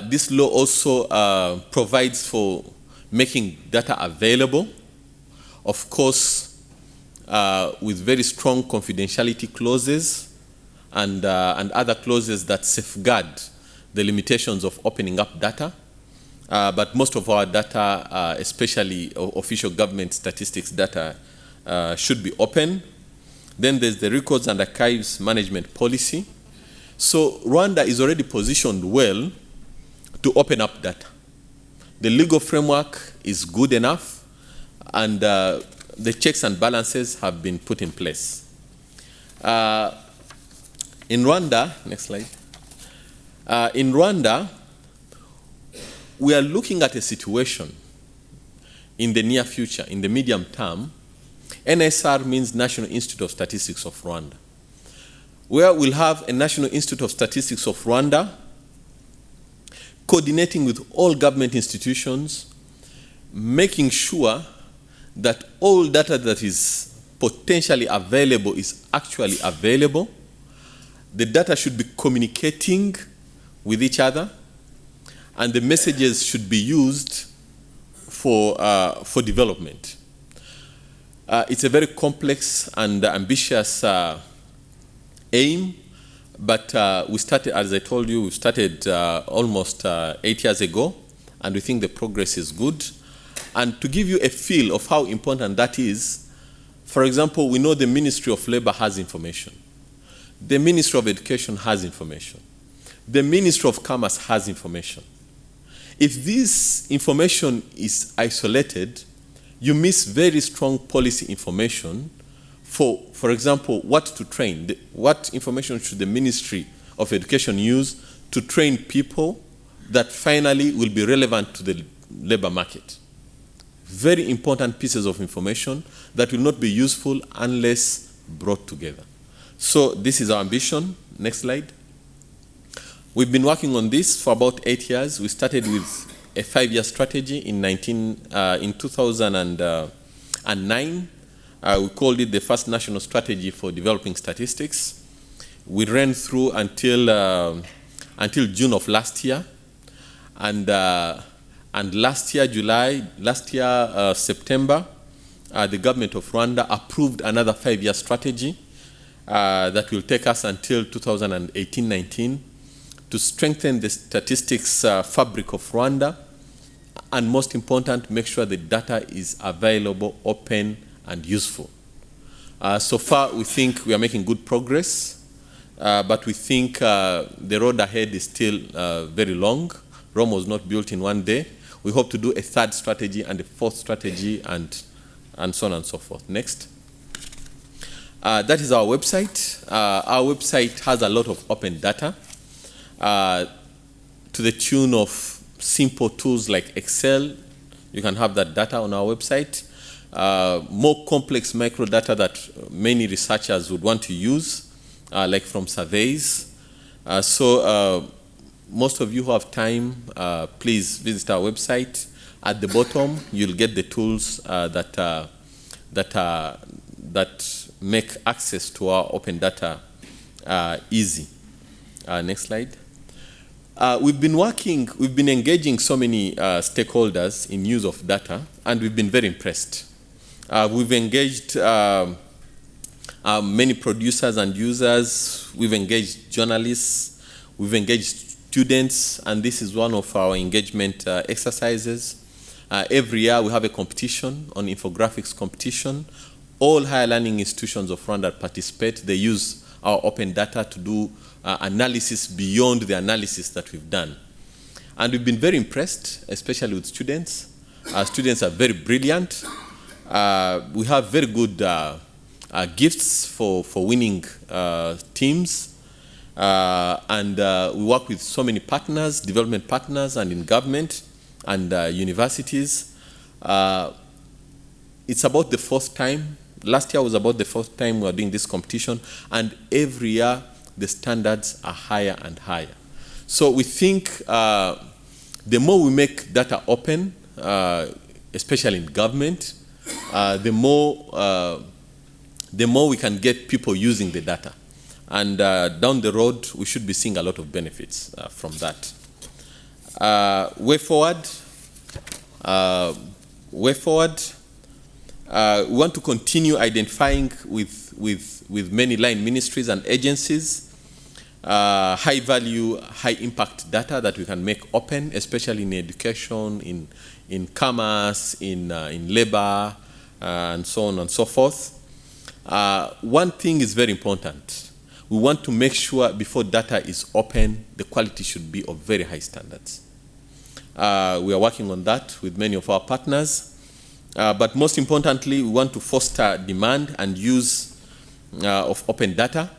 This law also provides for making data available, of course, with very strong confidentiality clauses and other clauses that safeguard the limitations of opening up data. But most of our data, especially official government statistics data, should be open. Then there's the records and archives management policy. So Rwanda is already positioned well to open up data. The legal framework is good enough, and the checks and balances have been put in place. In Rwanda, next slide. In Rwanda, we are looking at a situation in the near future, in the medium term. NSR means National Institute of Statistics of Rwanda, where we'll have a National Institute of Statistics of Rwanda coordinating with all government institutions, making sure that all data that is potentially available is actually available. The data should be communicating with each other, and the messages should be used for development. It's a very complex and ambitious aim, but we started, as I told you, we started almost 8 years ago, and we think the progress is good. And to give you a feel of how important that is, for example, we know the Ministry of Labor has information. The Ministry of Education has information. The Ministry of Commerce has information. If this information is isolated, you miss very strong policy information for example, what to train. What information should the Ministry of Education use to train people that finally will be relevant to the labor market? Very important pieces of information that will not be useful unless brought together. So this is our ambition. Next slide. We've been working on this for about 8 years. We started with a 5-year strategy in 2009. We called it the first national strategy for developing statistics. We ran through until June of last year. And last year, September, the government of Rwanda approved another 5-year strategy that will take us until 2018-19 to strengthen the statistics fabric of Rwanda, and most important, make sure the data is available, open, and useful. So far, we think we are making good progress, but we think the road ahead is still very long. Rome was not built in one day. We hope to do a 3rd strategy and a 4th strategy, and so on and so forth. Next. That is our website. Our website has a lot of open data to the tune of simple tools like Excel. You can have that data on our website. More complex microdata that many researchers would want to use, like from surveys. Most of you who have time, please visit our website. At the bottom, you'll get the tools that make access to our open data easy. Next slide. We've been engaging so many stakeholders in use of data, and we've been very impressed. We've engaged many producers and users. We've engaged journalists. We've engaged students, and this is one of our engagement exercises. Every year we have a competition, on infographics competition. All higher learning institutions of Rwanda participate. They use our open data to do analysis beyond the analysis that we've done. And we've been very impressed, especially with students. Students are very brilliant. We have very good gifts for winning teams. And we work with so many partners, development partners, and in government and universities. It's about the 4th time. Last year was about the 4th time we were doing this competition, and every year the standards are higher and higher. So we think the more we make data open, especially in government, the more we can get people using the data. And down the road, we should be seeing a lot of benefits from that. Way forward. We want to continue identifying with many line ministries and agencies, high value, high impact data that we can make open, especially in education, in commerce, in labor, and so on and so forth. One thing is very important. We want to make sure before data is open, the quality should be of very high standards. We are working on that with many of our partners. But most importantly, we want to foster demand and use of open data.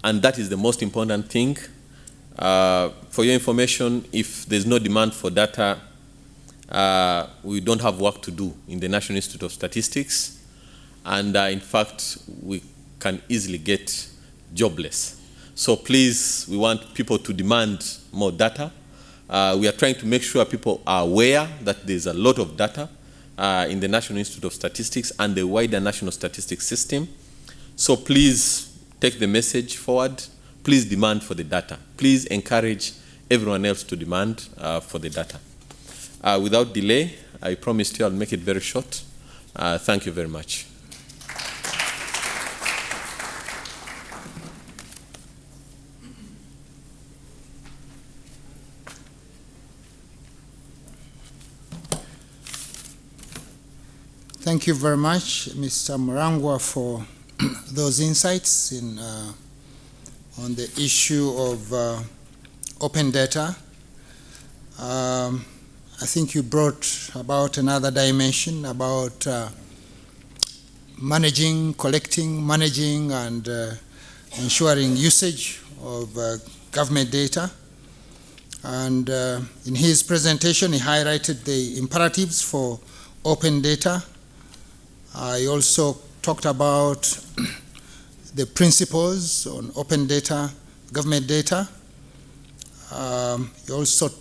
And that is the most important thing. For your information, if there's no demand for data, we don't have work to do in the National Institute of Statistics. And in fact, we can easily get jobless. So please, we want people to demand more data. We are trying to make sure people are aware that there's a lot of data in the National Institute of Statistics and the wider national statistics system. So please take the message forward. Please demand for the data. Please encourage everyone else to demand for the data. Without delay, I promised you I'll make it very short. Thank you very much. Thank you very much, Mr. Murangwa, for those insights on the issue of open data. I think you brought about another dimension about collecting, managing, and ensuring usage of government data. And in his presentation, he highlighted the imperatives for open data. I also talked about the principles on open data, government data. He also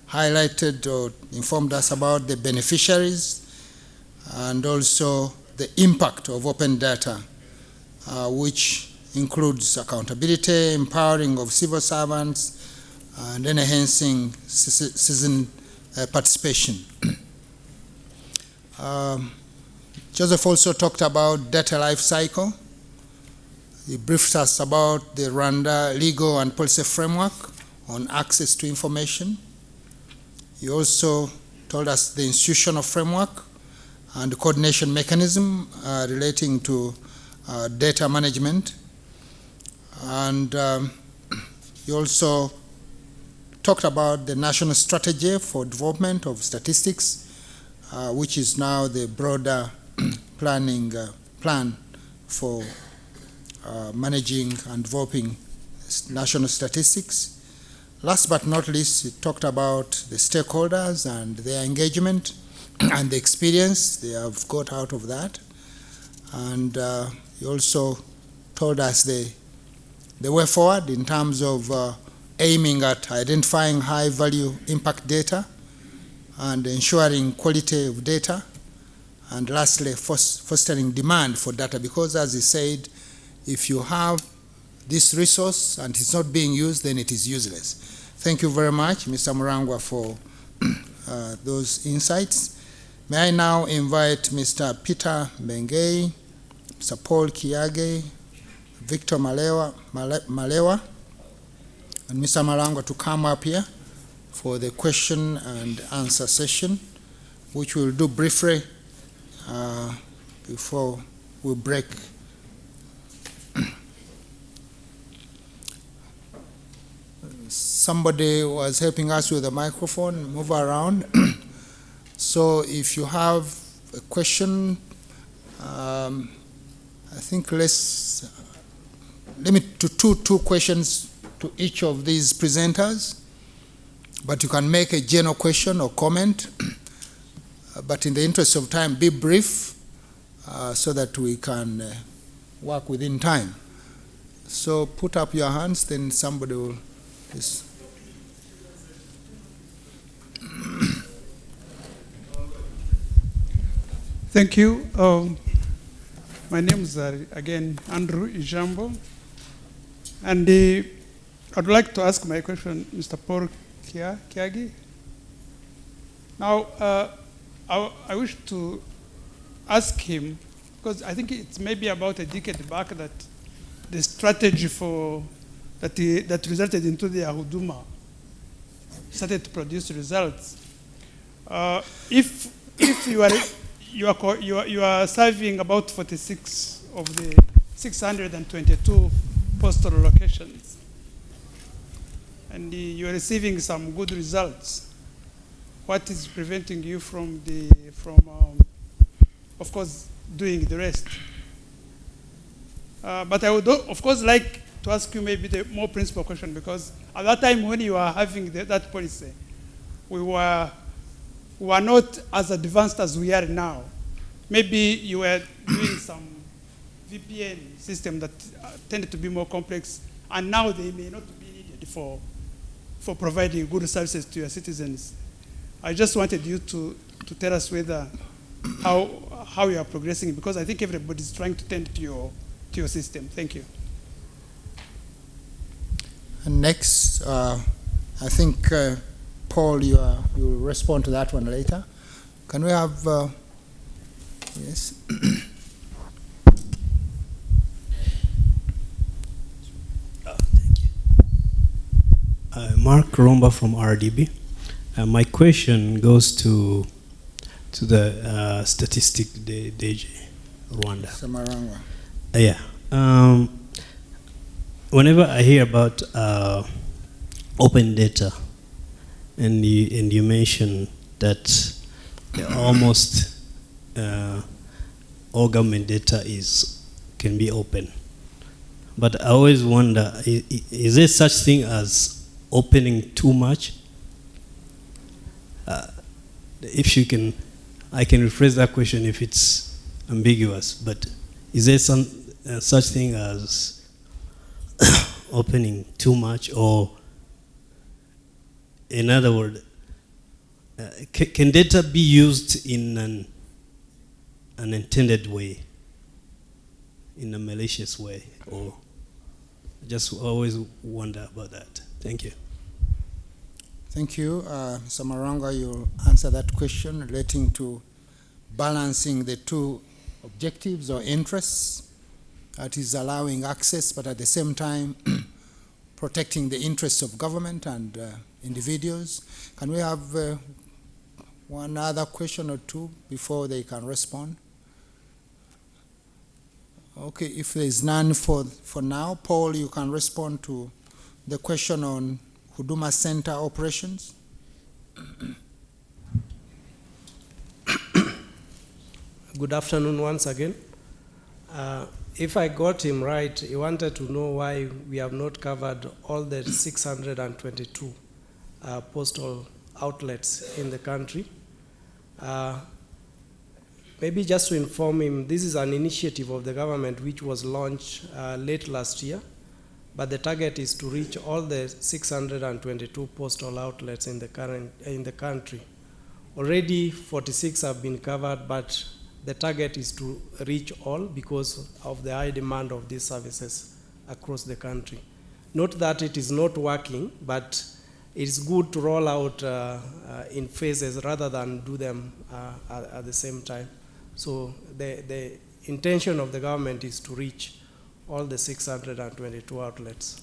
highlighted or informed us about the beneficiaries and also the impact of open data, which includes accountability, empowering of civil servants, and enhancing citizen participation. Joseph also talked about data life cycle. He briefed us about the Rwanda legal and policy framework on access to information. He also told us the institutional framework and the coordination mechanism relating to data management. And he also talked about the national strategy for development of statistics, which is now the broader plan for managing and developing national statistics. Last but not least, he talked about the stakeholders and their engagement and the experience they have got out of that. And he also told us the way forward in terms of aiming at identifying high-value impact data and ensuring quality of data, and lastly, fostering demand for data, because as he said, if you have this resource and it's not being used, then it is useless. Thank you very much, Mr. Murangwa, for those insights. May I now invite Mr. Peter Mbengei, Mr. Paul Kiage, Victor Malewa, and Mr. Murangwa to come up here for the question and answer session, which we'll do briefly before we break. Somebody was helping us with the microphone, move around. So if you have a question, I think let's limit to two questions to each of these presenters, but you can make a general question or comment. But in the interest of time, be brief so that we can work within time. So put up your hands, then somebody will. Yes. Thank you. My name is, again, Andrew Ijambo. And I'd like to ask my question, Mr. Paul Kiagi. Now, I wish to ask him, because I think it's maybe about a decade back that the strategy that resulted into the Huduma started to produce results. If you are serving about 46 of the 622 postal locations, and you are receiving some good results, what is preventing you from of course, doing the rest? But I would, of course, like to ask you maybe the more principal question, because at that time when you were having that policy, we were not as advanced as we are now. Maybe you were doing some VPN system that tended to be more complex, and now they may not be needed for providing good services to your citizens. I just wanted you to tell us whether how you are progressing, because I think everybody is trying to tend to your system. Thank you. And next, I think Paul, you will respond to that one later. Can we have? Yes. Thank you. Mark Romba from RDB. My question goes to the statistic DG Rwanda. Samarangwa. Yeah. Whenever I hear about open data, and you mention that almost all government data can be open, but I always wonder: is there such thing as opening too much? If you can, I can rephrase that question if it's ambiguous. But is there some such thing as opening too much, or in other words, can data be used in an unintended way, in a malicious way, or just always wonder about that? Thank you. Thank you. Mr. Maranga, you answer that question relating to balancing the two objectives or interests, that is allowing access, but at the same time protecting the interests of government and individuals. Can we have one other question or two before they can respond? Okay, if there is none for now, Paul, you can respond to the question on Huduma Center operations. Good afternoon once again. If I got him right, he wanted to know why we have not covered all the 622 postal outlets in the country. Maybe just to inform him, this is an initiative of the government which was launched late last year, but the target is to reach all the 622 postal outlets in the country. Already 46 have been covered, but the target is to reach all because of the high demand of these services across the country. Not that it is not working, but it's good to roll out in phases rather than do them at the same time. So the intention of the government is to reach all the 622 outlets.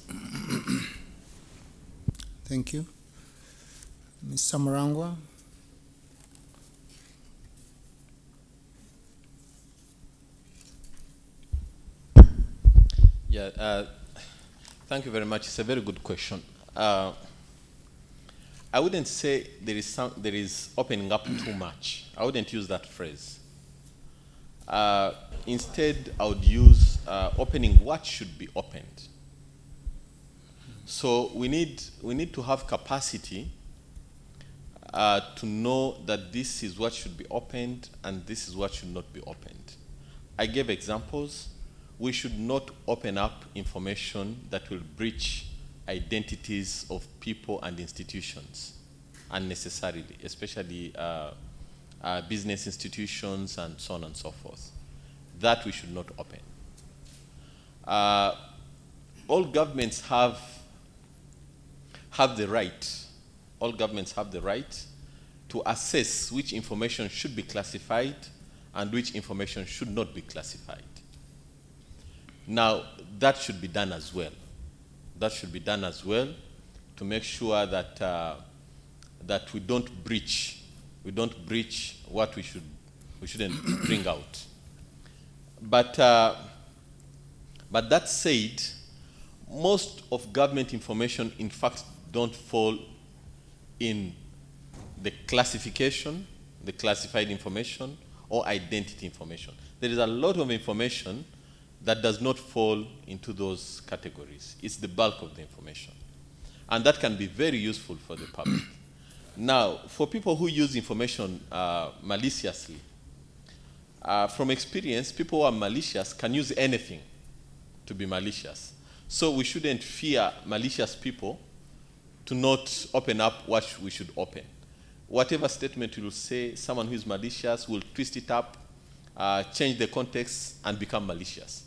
Thank you. Ms. Samarangwa. Yeah, thank you very much. It's a very good question. I wouldn't say there is opening up too much. I wouldn't use that phrase. Instead, I would use opening what should be opened. So we need to have capacity to know that this is what should be opened and this is what should not be opened. I gave examples. We should not open up information that will breach identities of people and institutions unnecessarily, especially business institutions and so on and so forth. That we should not open. All governments have the right, all governments have the right to assess which information should be classified and which information should not be classified. Now, that should be done as well. That should be done as well to make sure that that we don't breach what we shouldn't bring out. But that said, most of government information, in fact, don't fall in the classification, the classified information, or identity information. There is a lot of information that does not fall into those categories. It's the bulk of the information. And that can be very useful for the public. Now, for people who use information maliciously, from experience, people who are malicious can use anything to be malicious. So we shouldn't fear malicious people to not open up what we should open. Whatever statement we will say, someone who is malicious will twist it up, change the context, and become malicious.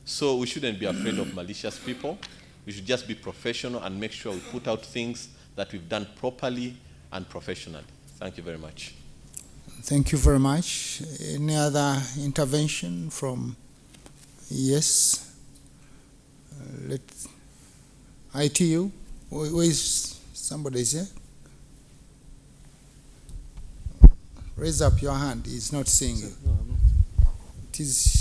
So we shouldn't be afraid of malicious people. We should just be professional and make sure we put out things that we've done properly and professionally. Thank you very much. Thank you very much. Any other intervention from? Yes. ITU. Where is somebody here? Raise up your hand. He's not seeing you. No, I'm not. It is.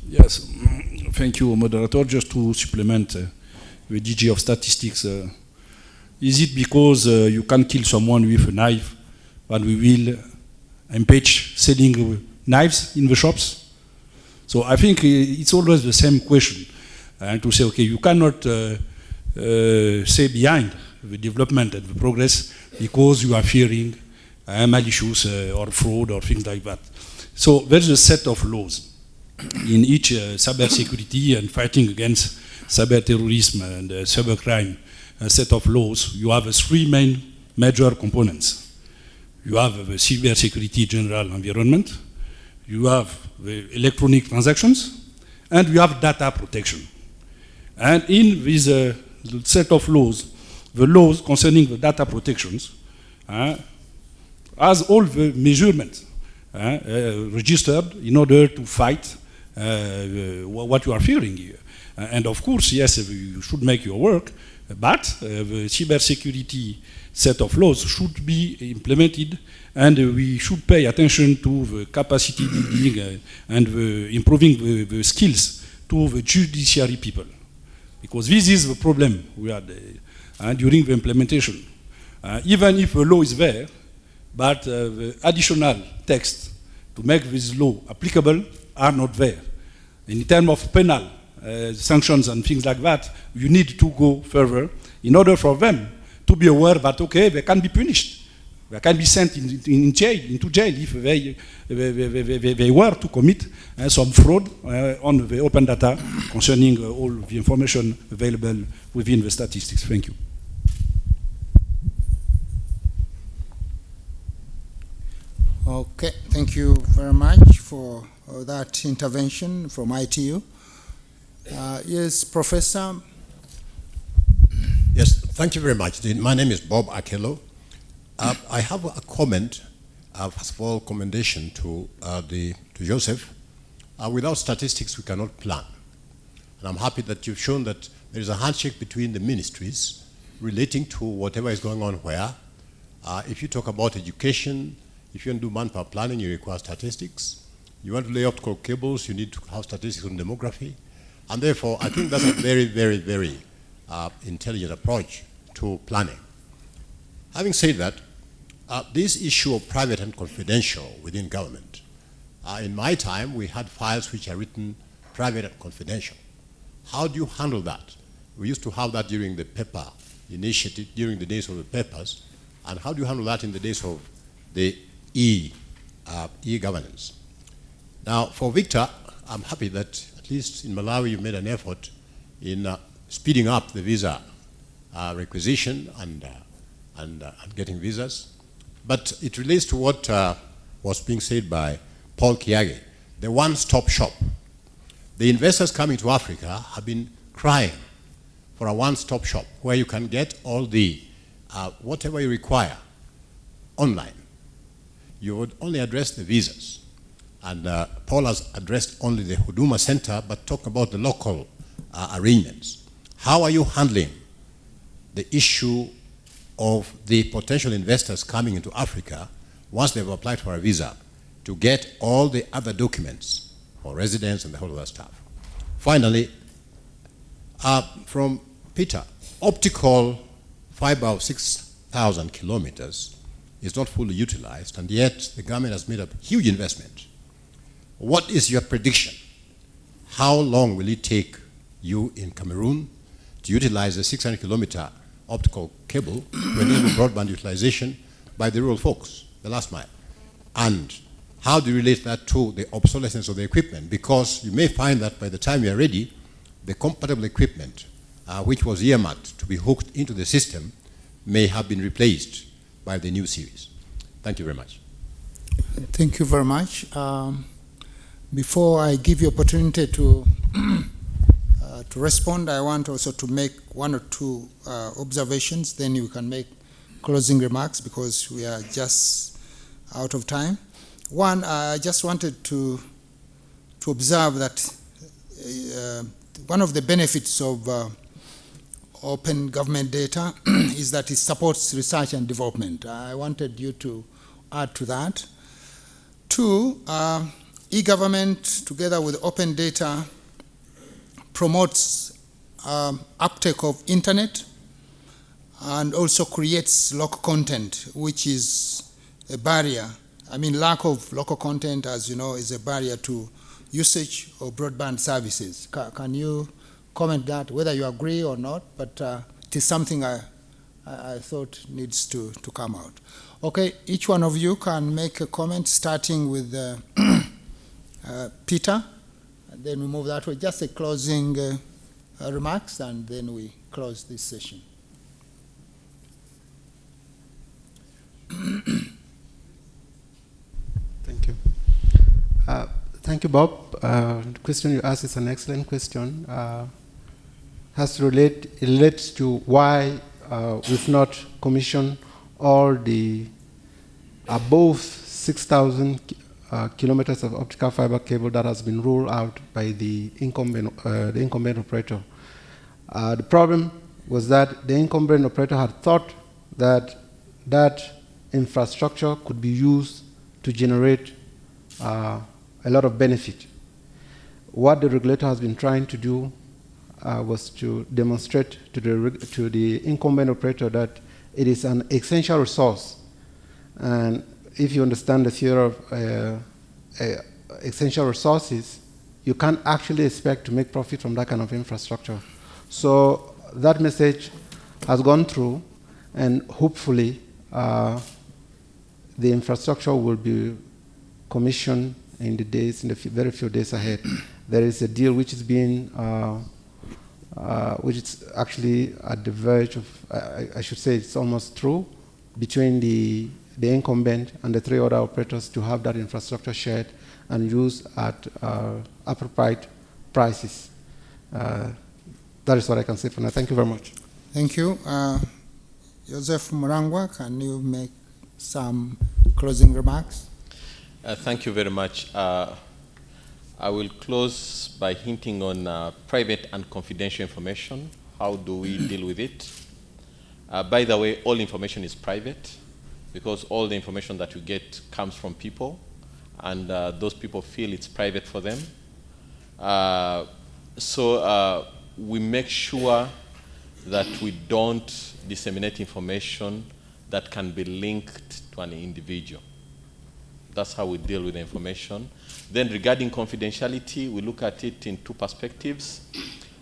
Yes, thank you, moderator. Just to supplement the DG of Statistics, is it because you can kill someone with a knife and we will impeach selling knives in the shops? So I think it's always the same question. And to say, okay, you cannot stay behind the development and the progress because you are fearing malicious or fraud or things like that. So there's a set of laws in each cyber security and fighting against cyber terrorism and cyber crime, a set of laws. You have three main major components. You have the cyber security general environment, you have the electronic transactions, and we have data protection. And in this set of laws, the laws concerning the data protections, has all the measurements registered in order to fight what you are fearing here. And of course, yes, you should make your work, but the cybersecurity set of laws should be implemented, and we should pay attention to the capacity building and improving the skills to the judiciary people. Because this is the problem we had during the implementation. Even if the law is there, but the additional text to make this law applicable are not there. In terms of penal sanctions and things like that, you need to go further in order for them to be aware that, okay, they can be punished. They can be sent into jail if they were to commit some fraud on the open data concerning all the information available within the statistics. Thank you. Okay, thank you very much for that intervention from ITU. Yes, Professor. Yes, thank you very much. My name is Bob Akello. I have a comment, first of all, commendation to Joseph. Without statistics, we cannot plan. And I'm happy that you've shown that there is a handshake between the ministries relating to whatever is going on where. If you talk about education, if you want to do manpower planning, you require statistics. You want to lay optical cables, you need to have statistics on demography. And therefore, I think that's a very, very, very intelligent approach to planning. Having said that, this issue of private and confidential within government, in my time, we had files which are written private and confidential. How do you handle that? We used to have that during the paper initiative, during the days of the papers, and how do you handle that in the days of the e-governance? Now, for Victor, I'm happy that at least in Malawi you made an effort in speeding up the visa requisition and getting visas. But it relates to what was being said by Paul Kiage, the one-stop shop. The investors coming to Africa have been crying for a one-stop shop where you can get all the, whatever you require online. You would only address the visas. And Paul has addressed only the Huduma Center, but talk about the local arrangements. How are you handling the issue of the potential investors coming into Africa once they've applied for a visa to get all the other documents for residence and the whole other stuff? Finally, from Peter, optical fiber of 6,000 kilometers is not fully utilized, and yet the government has made a huge investment. What is your prediction? How long will it take you in Cameroon to utilize the 600 kilometer optical cable to enable broadband utilization by the rural folks, the last mile? And how do you relate that to the obsolescence of the equipment? Because you may find that by the time you are ready, the compatible equipment, which was earmarked to be hooked into the system, may have been replaced by the new series. Thank you very much. Thank you very much. Before I give you opportunity to respond, I want also to make one or two observations, then you can make closing remarks because we are just out of time. One, I just wanted to observe that one of the benefits of open government data is that it supports research and development. I wanted you to add to that. Two, e-government together with open data promotes uptake of internet and also creates local content, which is a barrier. I mean, lack of local content, as you know, is a barrier to usage of broadband services. Can you comment that, whether you agree or not? But it is something I thought needs to come out. Okay, each one of you can make a comment, starting with Peter, and then we move that way. Just a closing remarks, and then we close this session. Thank you. Thank Thank you, Bob. The question you asked is an excellent question. It relates to why we've not commissioned all the above 6,000 kilometers of optical fiber cable that has been rolled out by the incumbent operator. The problem was that the incumbent operator had thought that that infrastructure could be used to generate a lot of benefit. What the regulator has been trying to do was to demonstrate to the incumbent operator that it is an essential resource. And if you understand the theory of essential resources, you can't actually expect to make profit from that kind of infrastructure. So that message has gone through, and hopefully the infrastructure will be commissioned in the very few days ahead. There is a deal which is being, which is actually at the verge of, I should say it's almost through, between the incumbent and the three other operators to have that infrastructure shared and used at appropriate prices. That is what I can say for now. Thank you very much. Thank you. Joseph Murangwa, can you make some closing remarks? Thank you very much. I will close by hinting on private and confidential information. How do we deal with it? By the way, all information is private because all the information that you get comes from people, and those people feel it's private for them. So we make sure that we don't disseminate information that can be linked to an individual. That's how we deal with the information. Then regarding confidentiality, we look at it in two perspectives.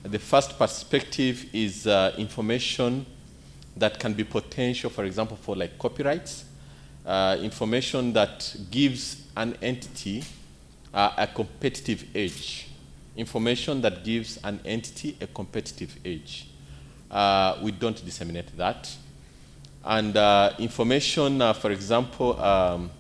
The first perspective is information that can be potential, for example, for like copyrights, information that gives an entity a competitive edge. Information that gives an entity a competitive edge. We don't disseminate that. And information, for example,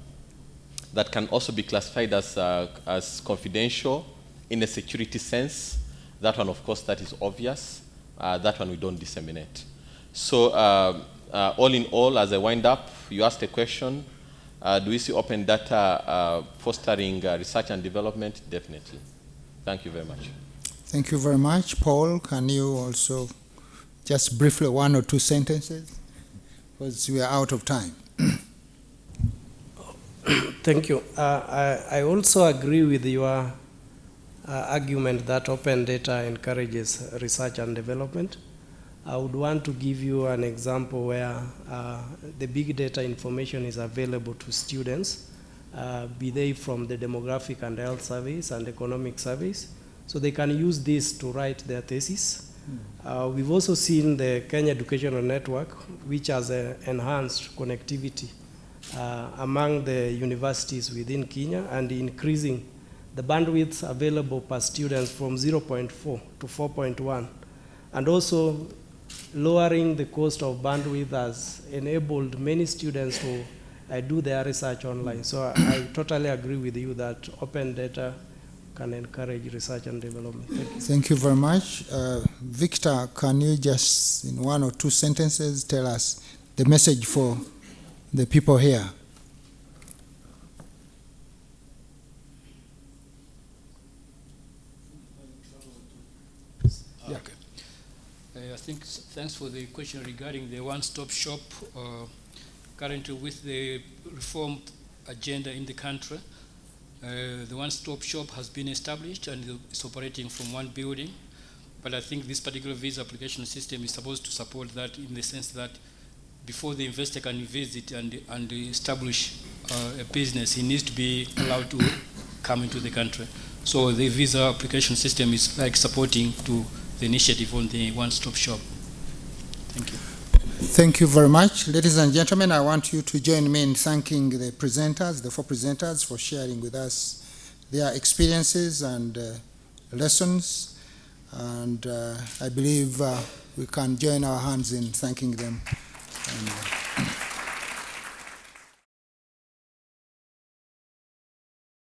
that can also be classified as confidential in a security sense. That one, of course, that is obvious. That one we don't disseminate. So all in all, as I wind up, you asked a question, do we see open data fostering research and development? Definitely. Thank you very much. Thank you very much. Paul, can you also just briefly 1 or 2 sentences? Because we are out of time. Thank you. I also agree with your argument that open data encourages research and development. I would want to give you an example where the big data information is available to students, be they from the demographic and health surveys and economic surveys, so they can use this to write their thesis. We've also seen the Kenya Educational Network, which has enhanced connectivity among the universities within Kenya and increasing the bandwidth available per student from 0.4 to 4.1. And also lowering the cost of bandwidth has enabled many students to do their research online. So I totally agree with you that open data can encourage research and development. Thank you. Thank you very much. Victor, can you just in 1 or 2 sentences tell us the message for the people here? Yeah. Okay. I think thanks for the question regarding the one-stop shop. Currently with the reform agenda in the country, the one-stop shop has been established and it's operating from one building. But I think this particular visa application system is supposed to support that in the sense that before the investor can visit and establish a business, he needs to be allowed to come into the country. So the visa application system is like supporting to the initiative on the one-stop shop. Thank you. Thank you very much. Ladies and gentlemen, I want you to join me in thanking the presenters, the 4 presenters, for sharing with us their experiences and lessons. And I believe we can join our hands in thanking them.